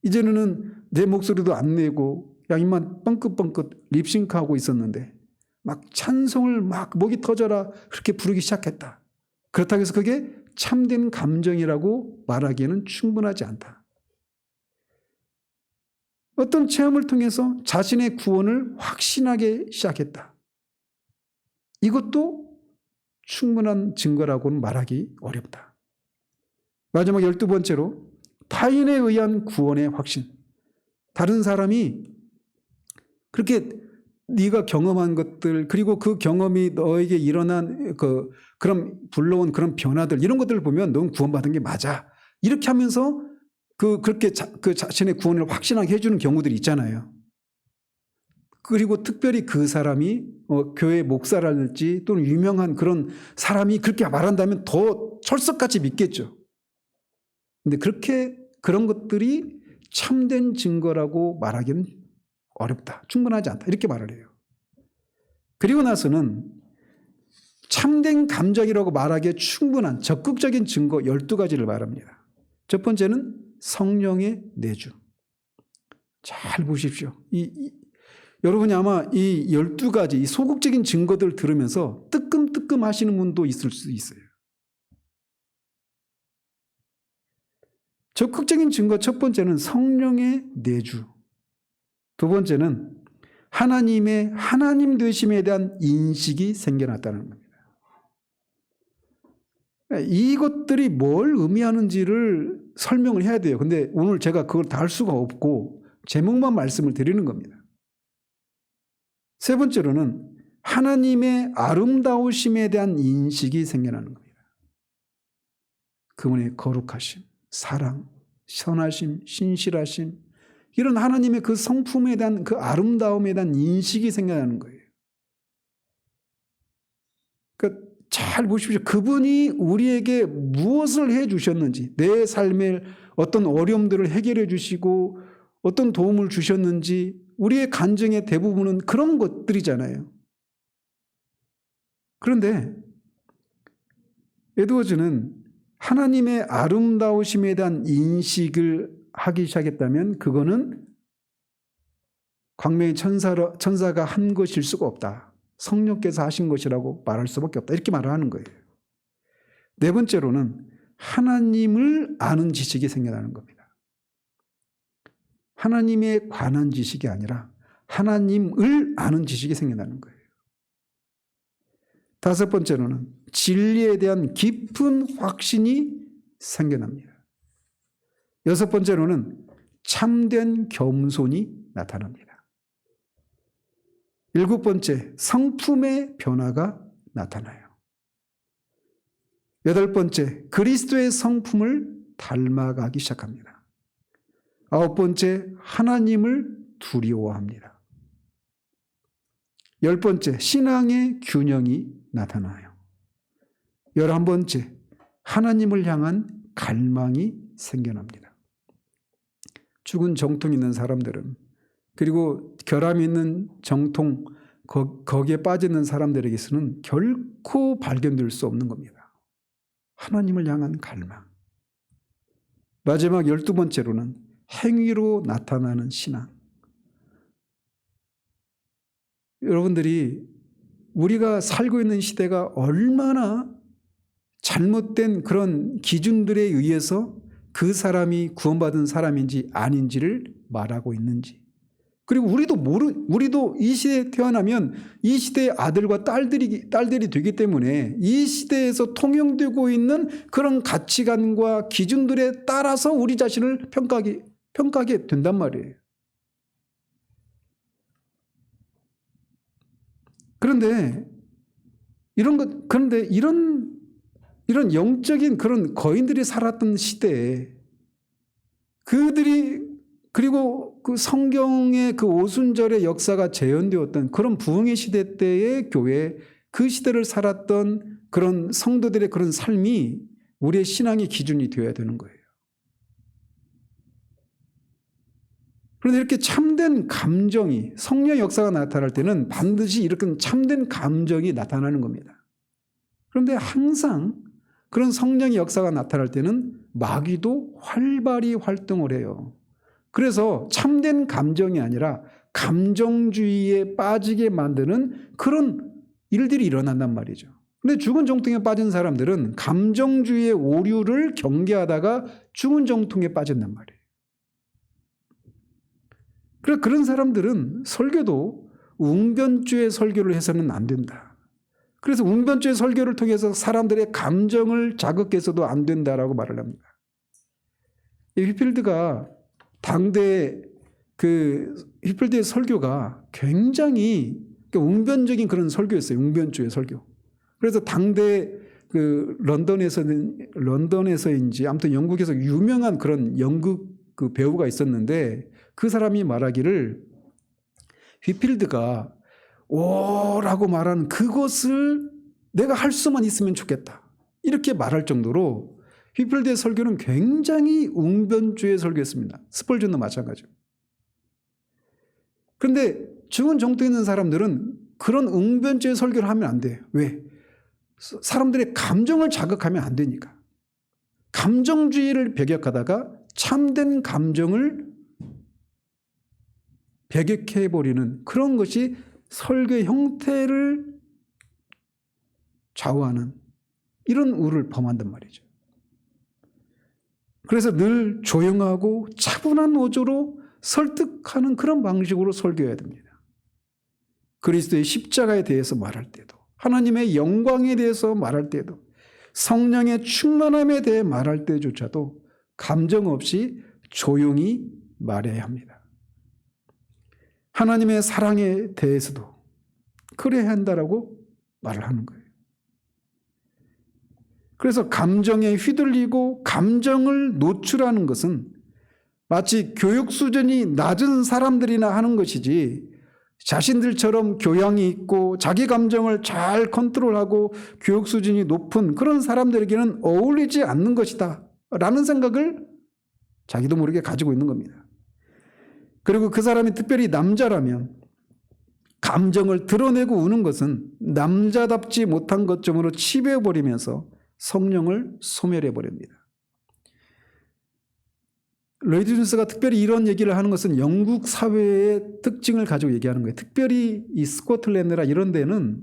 이제는 내 목소리도 안 내고 그냥 입만 뻥긋뻥긋 립싱크하고 있었는데 막 찬송을 막 목이 터져라 그렇게 부르기 시작했다. 그렇다고 해서 그게 참된 감정이라고 말하기에는 충분하지 않다. 어떤 체험을 통해서 자신의 구원을 확신하게 시작했다. 이것도 충분한 증거라고는 말하기 어렵다. 마지막 12번째로 타인에 의한 구원의 확신. 다른 사람이 그렇게 네가 경험한 것들, 그리고 그 경험이 너에게 일어난 그런 불러온 그런 변화들, 이런 것들을 보면 넌 구원받은 게 맞아. 이렇게 하면서 그렇게 그 자신의 구원을 확신하게 해주는 경우들이 있잖아요. 그리고 특별히 그 사람이 교회 목사랄지 또는 유명한 그런 사람이 그렇게 말한다면 더 철석같이 믿겠죠. 근데 그런 것들이 참된 증거라고 말하기는 어렵다. 충분하지 않다. 이렇게 말을 해요. 그리고 나서는 참된 감정이라고 말하기에 충분한 적극적인 증거 12가지를 말합니다. 첫 번째는 성령의 내주. 잘 보십시오. 여러분이 아마 이 12가지 이 소극적인 증거들을 들으면서 뜨끔뜨끔 하시는 분도 있을 수 있어요. 적극적인 증거 첫 번째는 성령의 내주. 두 번째는 하나님의 하나님 되심에 대한 인식이 생겨났다는 겁니다. 이것들이 뭘 의미하는지를 설명을 해야 돼요. 근데 오늘 제가 그걸 다 할 수가 없고 제목만 말씀을 드리는 겁니다. 세 번째로는 하나님의 아름다우심에 대한 인식이 생겨나는 겁니다. 그분의 거룩하심, 사랑, 선하심, 신실하심, 이런 하나님의 그 성품에 대한 그 아름다움에 대한 인식이 생겨나는 거예요. 그러니까 잘 보십시오. 그분이 우리에게 무엇을 해 주셨는지, 내 삶의 어떤 어려움들을 해결해 주시고 어떤 도움을 주셨는지, 우리의 간증의 대부분은 그런 것들이잖아요. 그런데 에드워즈는 하나님의 아름다우심에 대한 인식을 하기 시작했다면 그거는 광명의 천사가 한 것일 수가 없다. 성령께서 하신 것이라고 말할 수밖에 없다. 이렇게 말을 하는 거예요. 네 번째로는 하나님을 아는 지식이 생겨나는 겁니다. 하나님에 관한 지식이 아니라 하나님을 아는 지식이 생겨나는 거예요. 다섯 번째로는 진리에 대한 깊은 확신이 생겨납니다. 여섯 번째로는 참된 겸손이 나타납니다. 일곱 번째, 성품의 변화가 나타나요. 여덟 번째, 그리스도의 성품을 닮아가기 시작합니다. 아홉 번째, 하나님을 두려워합니다. 열 번째, 신앙의 균형이 나타나요. 11번째, 하나님을 향한 갈망이 생겨납니다. 죽은 정통 있는 사람들은, 그리고 결함 있는 정통, 거기에 빠지는 사람들에게서는 결코 발견될 수 없는 겁니다. 하나님을 향한 갈망. 마지막 12번째로는 행위로 나타나는 신앙. 여러분들이 우리가 살고 있는 시대가 얼마나 잘못된 그런 기준들에 의해서 그 사람이 구원받은 사람인지 아닌지를 말하고 있는지, 그리고 우리도 이 시대에 태어나면 이 시대의 아들과 딸들이 되기 때문에 이 시대에서 통용되고 있는 그런 가치관과 기준들에 따라서 우리 자신을 평가하게 된단 말이에요. 그런데 이런 영적인 그런 거인들이 살았던 시대에 그리고 그 성경의 그 오순절의 역사가 재현되었던 그런 부흥의 시대 때의 교회, 그 시대를 살았던 그런 성도들의 그런 삶이 우리의 신앙의 기준이 되어야 되는 거예요. 그런데 이렇게 참된 감정이, 성령 역사가 나타날 때는 반드시 이렇게 참된 감정이 나타나는 겁니다. 그런데 항상 그런 성령의 역사가 나타날 때는 마귀도 활발히 활동을 해요. 그래서 참된 감정이 아니라 감정주의에 빠지게 만드는 그런 일들이 일어난단 말이죠. 근데 죽은 정통에 빠진 사람들은 감정주의의 오류를 경계하다가 죽은 정통에 빠진단 말이에요. 그래서 그런 사람들은 설교도 웅변주의 설교를 해서는 안 된다. 그래서 웅변주의 설교를 통해서 사람들의 감정을 자극해서도 안 된다라고 말을 합니다. 이 휘필드가 당대 휘필드의 설교가 굉장히 웅변적인 그런 설교였어요. 웅변주의 설교. 그래서 당대 런던에서인지 아무튼 영국에서 유명한 그런 연극 그 배우가 있었는데 그 사람이 말하기를 휘필드가 오라고 말하는 그것을 내가 할 수만 있으면 좋겠다. 이렇게 말할 정도로 휘필드의 설교는 굉장히 웅변주의 설교였습니다. 스펄전도 마찬가지고. 그런데 죽은 정통에 있는 사람들은 그런 웅변주의 설교를 하면 안 돼요. 왜? 사람들의 감정을 자극하면 안 되니까. 감정주의를 배격하다가 참된 감정을 배격해버리는 그런 것이 설교의 형태를 좌우하는 이런 우를 범한단 말이죠. 그래서 늘 조용하고 차분한 어조로 설득하는 그런 방식으로 설교해야 됩니다. 그리스도의 십자가에 대해서 말할 때도, 하나님의 영광에 대해서 말할 때도, 성령의 충만함에 대해 말할 때조차도 감정 없이 조용히 말해야 합니다. 하나님의 사랑에 대해서도 그래야 한다라고 말을 하는 거예요. 그래서 감정에 휘둘리고 감정을 노출하는 것은 마치 교육 수준이 낮은 사람들이나 하는 것이지, 자신들처럼 교양이 있고 자기 감정을 잘 컨트롤하고 교육 수준이 높은 그런 사람들에게는 어울리지 않는 것이다 라는 생각을 자기도 모르게 가지고 있는 겁니다. 그리고 그 사람이 특별히 남자라면 감정을 드러내고 우는 것은 남자답지 못한 것점으로 치부해버리면서 성령을 소멸해버립니다. 로이드 존스가 특별히 이런 얘기를 하는 것은 영국 사회의 특징을 가지고 얘기하는 거예요. 특별히 이 스코틀랜드나 이런 데는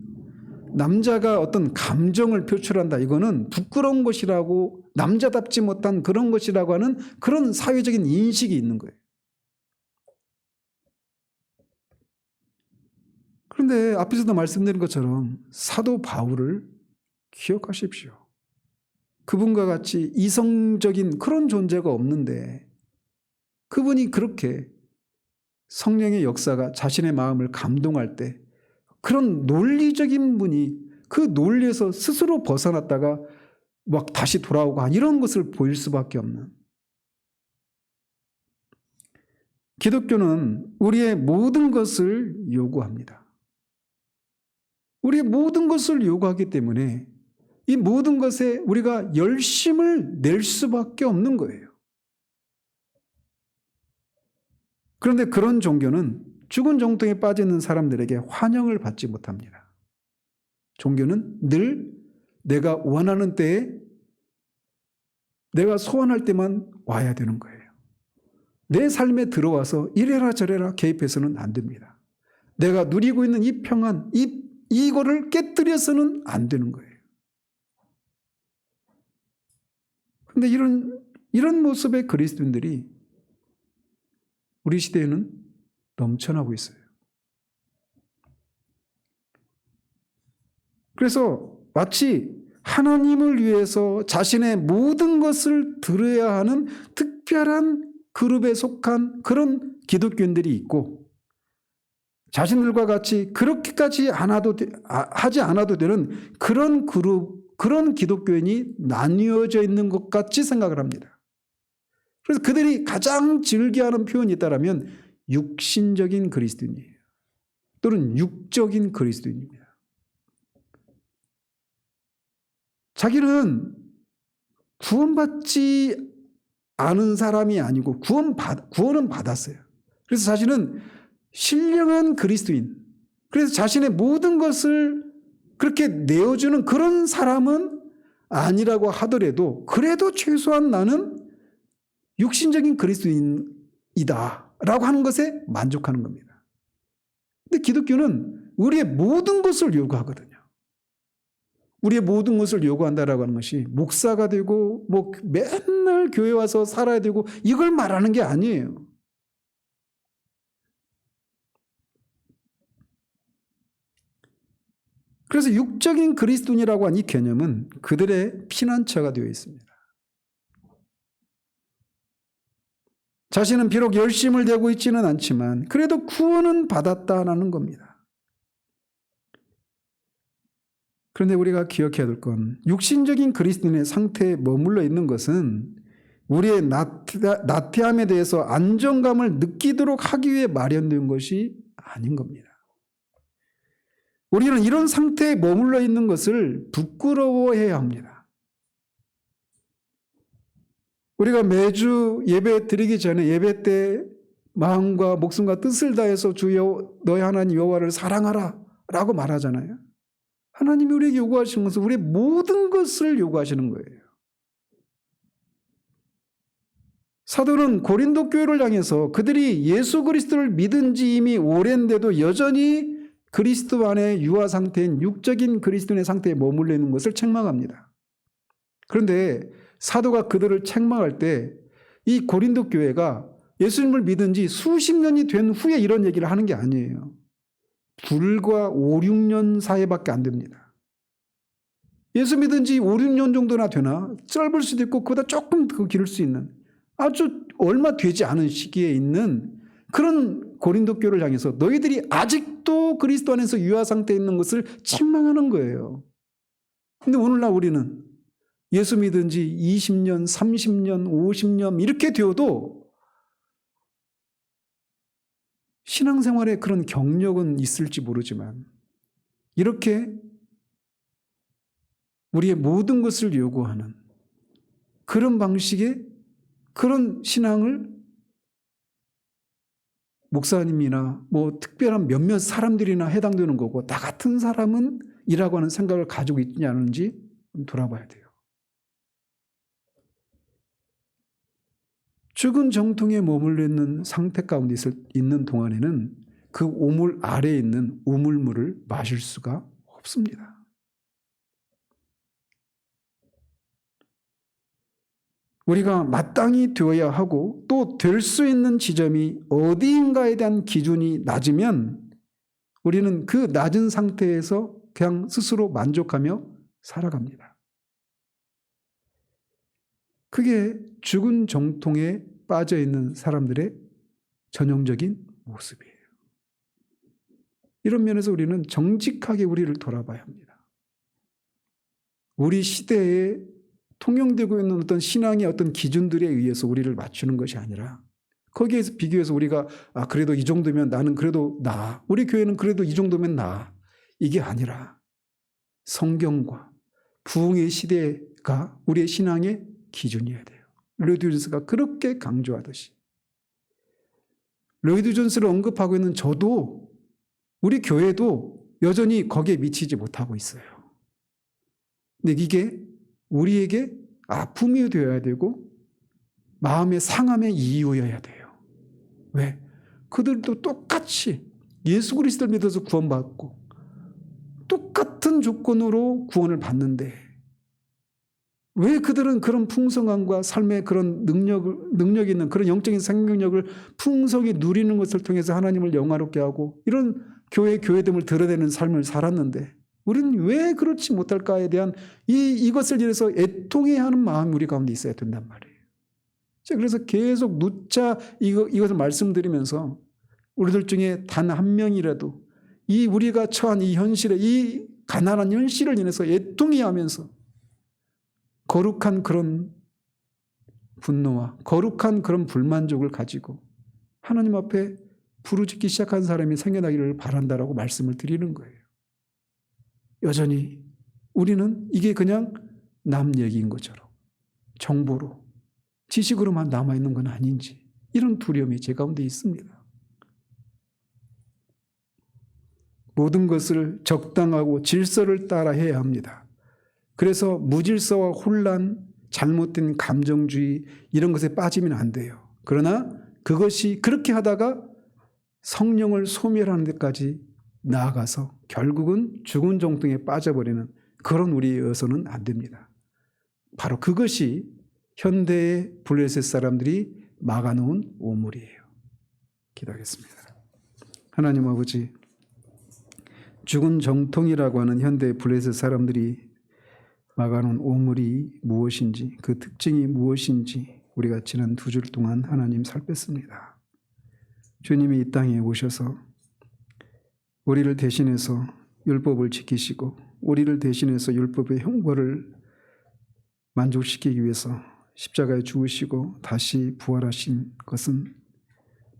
남자가 어떤 감정을 표출한다, 이거는 부끄러운 것이라고, 남자답지 못한 그런 것이라고 하는 그런 사회적인 인식이 있는 거예요. 그런데 앞에서도 말씀드린 것처럼 사도 바울을 기억하십시오. 그분과 같이 이성적인 그런 존재가 없는데 그분이 그렇게 성령의 역사가 자신의 마음을 감동할 때 그런 논리적인 분이 그 논리에서 스스로 벗어났다가 막 다시 돌아오고 이런 것을 보일 수밖에 없는, 기독교는 우리의 모든 것을 요구합니다. 우리의 모든 것을 요구하기 때문에 이 모든 것에 우리가 열심을 낼 수밖에 없는 거예요. 그런데 그런 종교는 죽은 정통에 빠져 있는 사람들에게 환영을 받지 못합니다. 종교는 늘 내가 원하는 때에, 내가 소원할 때만 와야 되는 거예요. 내 삶에 들어와서 이래라 저래라 개입해서는 안 됩니다. 내가 누리고 있는 이 평안, 이거를 깨뜨려서는 안 되는 거예요. 그런데 이런 모습의 그리스도인들이 우리 시대에는 넘쳐나고 있어요. 그래서 마치 하나님을 위해서 자신의 모든 것을 들어야 하는 특별한 그룹에 속한 그런 기독교인들이 있고, 자신들과 같이 그렇게까지 하지 않아도 되는 그런 그룹, 그런 기독교인이 나뉘어져 있는 것 같이 생각을 합니다. 그래서 그들이 가장 즐겨하는 표현이 있다면 육신적인 그리스도인이에요. 또는 육적인 그리스도인입니다. 자기는 구원받지 않은 사람이 아니고 구원은 받았어요. 그래서 자신은 신령한 그리스도인, 그래서 자신의 모든 것을 그렇게 내어주는 그런 사람은 아니라고 하더라도 그래도 최소한 나는 육신적인 그리스도인이다 라고 하는 것에 만족하는 겁니다. 근데 기독교는 우리의 모든 것을 요구하거든요. 우리의 모든 것을 요구한다라고 하는 것이 목사가 되고 뭐 맨날 교회 와서 살아야 되고 이걸 말하는 게 아니에요. 그래서 육적인 그리스도인이라고 하는 이 개념은 그들의 피난처가 되어 있습니다. 자신은 비록 열심을 내고 있지는 않지만 그래도 구원은 받았다라는 겁니다. 그런데 우리가 기억해야 될 건 육신적인 그리스도인의 상태에 머물러 있는 것은 우리의 나태함에 대해서 안정감을 느끼도록 하기 위해 마련된 것이 아닌 겁니다. 우리는 이런 상태에 머물러 있는 것을 부끄러워해야 합니다. 우리가 매주 예배 드리기 전에 예배 때 마음과 목숨과 뜻을 다해서 주여 너희 하나님 여호와를 사랑하라 라고 말하잖아요. 하나님이 우리에게 요구하시는 것은 우리의 모든 것을 요구하시는 거예요. 사도는 고린도 교회를 향해서 그들이 예수 그리스도를 믿은 지 이미 오랜데도 여전히 그리스도 안에 유아 상태인 육적인 그리스도인의 상태에 머물러 있는 것을 책망합니다. 그런데 사도가 그들을 책망할 때 이 고린도 교회가 예수님을 믿은 지 수십 년이 된 후에 이런 얘기를 하는 게 아니에요. 불과 5, 6년 사이밖에 안 됩니다. 예수 믿은 지 5, 6년 정도나 되나? 짧을 수도 있고 그보다 조금 더 길 수 있는 아주 얼마 되지 않은 시기에 있는 그런 고린도 교회를 향해서 너희들이 아직도 그리스도 안에서 유아 상태에 있는 것을 책망하는 거예요. 근데 오늘날 우리는 예수 믿은 지 20년, 30년, 50년 이렇게 되어도 신앙생활에 그런 경력은 있을지 모르지만 이렇게 우리의 모든 것을 요구하는 그런 방식의 그런 신앙을 목사님이나 뭐 특별한 몇몇 사람들이나 해당되는 거고 나 같은 사람은 이라고 하는 생각을 가지고 있지 않은지 돌아봐야 돼요. 죽은 정통에 머물러 있는 상태 가운데 있는 동안에는 그 오물 아래에 있는 우물물을 마실 수가 없습니다. 우리가 마땅히 되어야 하고 또 될 수 있는 지점이 어디인가에 대한 기준이 낮으면 우리는 그 낮은 상태에서 그냥 스스로 만족하며 살아갑니다. 그게 죽은 정통에 빠져 있는 사람들의 전형적인 모습이에요. 이런 면에서 우리는 정직하게 우리를 돌아봐야 합니다. 우리 시대에 통용되고 있는 어떤 신앙의 어떤 기준들에 의해서 우리를 맞추는 것이 아니라 거기에서 비교해서 우리가 그래도 이 정도면 나는 그래도 나아. 우리 교회는 그래도 이 정도면 나아. 이게 아니라 성경과 부흥의 시대가 우리의 신앙의 기준이어야 돼요. 로이드 존스가 그렇게 강조하듯이. 로이드 존스를 언급하고 있는 저도 우리 교회도 여전히 거기에 미치지 못하고 있어요. 근데 이게 우리에게 아픔이 되어야 되고 마음의 상함의 이유여야 돼요. 왜? 그들도 똑같이 예수 그리스도를 믿어서 구원받고 똑같은 조건으로 구원을 받는데 왜 그들은 그런 풍성함과 삶의 그런 능력이 있는 그런 영적인 생명력을 풍성히 누리는 것을 통해서 하나님을 영화롭게 하고 이런 교회됨을 드러내는 삶을 살았는데 우리는 왜 그렇지 못할까에 대한 이것을 위해서 애통해야 하는 마음이 우리 가운데 있어야 된단 말이에요. 그래서 계속 누차 이것을 말씀드리면서 우리들 중에 단 한 명이라도 우리가 처한 이 현실에 이 가난한 현실을 인해서 애통해야 하면서 거룩한 그런 분노와 거룩한 그런 불만족을 가지고 하나님 앞에 부르짖기 시작한 사람이 생겨나기를 바란다라고 말씀을 드리는 거예요. 여전히 우리는 이게 그냥 남 얘기인 것처럼 정보로 지식으로만 남아있는 건 아닌지 이런 두려움이 제 가운데 있습니다. 모든 것을 적당하고 질서를 따라 해야 합니다. 그래서 무질서와 혼란, 잘못된 감정주의 이런 것에 빠지면 안 돼요. 그러나 그것이 그렇게 하다가 성령을 소멸하는 데까지 나아가서 결국은 죽은 정통에 빠져버리는 그런 우리여서는 안 됩니다. 바로 그것이 현대의 블레셋 사람들이 막아놓은 오물이에요. 기도하겠습니다. 하나님 아버지, 죽은 정통이라고 하는 현대의 블레셋 사람들이 막아놓은 오물이 무엇인지 그 특징이 무엇인지 우리가 지난 2주 동안 하나님 살폈습니다. 주님이 이 땅에 오셔서 우리를 대신해서 율법을 지키시고 우리를 대신해서 율법의 형벌을 만족시키기 위해서 십자가에 죽으시고 다시 부활하신 것은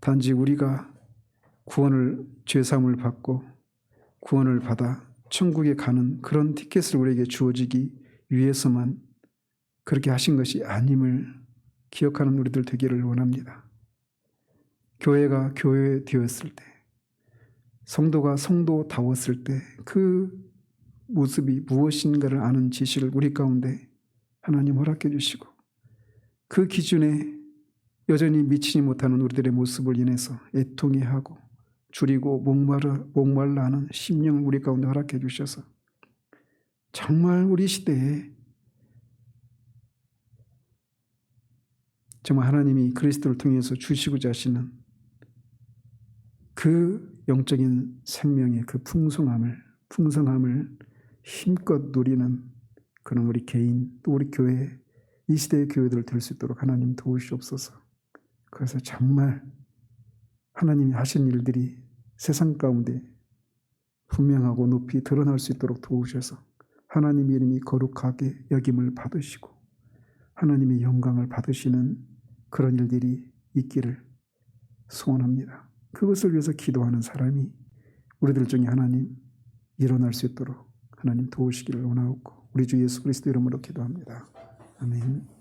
단지 우리가 죄사함을 받고 구원을 받아 천국에 가는 그런 티켓을 우리에게 주어지기 위해서만 그렇게 하신 것이 아님을 기억하는 우리들 되기를 원합니다. 교회가 교회되었을 때, 성도가 성도다웠을 때 그 모습이 무엇인가를 아는 지식을 우리 가운데 하나님 허락해 주시고 그 기준에 여전히 미치지 못하는 우리들의 모습을 인해서 애통해하고 줄이고 목말라 하는 심령을 우리 가운데 허락해 주셔서 정말 우리 시대에 정말 하나님이 그리스도를 통해서 주시고자 하시는 그 영적인 생명의 그 풍성함을 힘껏 누리는 그런 우리 개인 또 우리 교회 이 시대의 교회들을 될 수 있도록 하나님 도우시옵소서. 그래서 정말 하나님이 하신 일들이 세상 가운데 분명하고 높이 드러날 수 있도록 도우셔서 하나님의 이름이 거룩하게 여김을 받으시고 하나님의 영광을 받으시는 그런 일들이 있기를 소원합니다. 그것을 위해서 기도하는 사람이 우리들 중에 하나님 일어날 수 있도록 하나님 도우시기를 원하옵고 우리 주 예수 그리스도 이름으로 기도합니다. 아멘.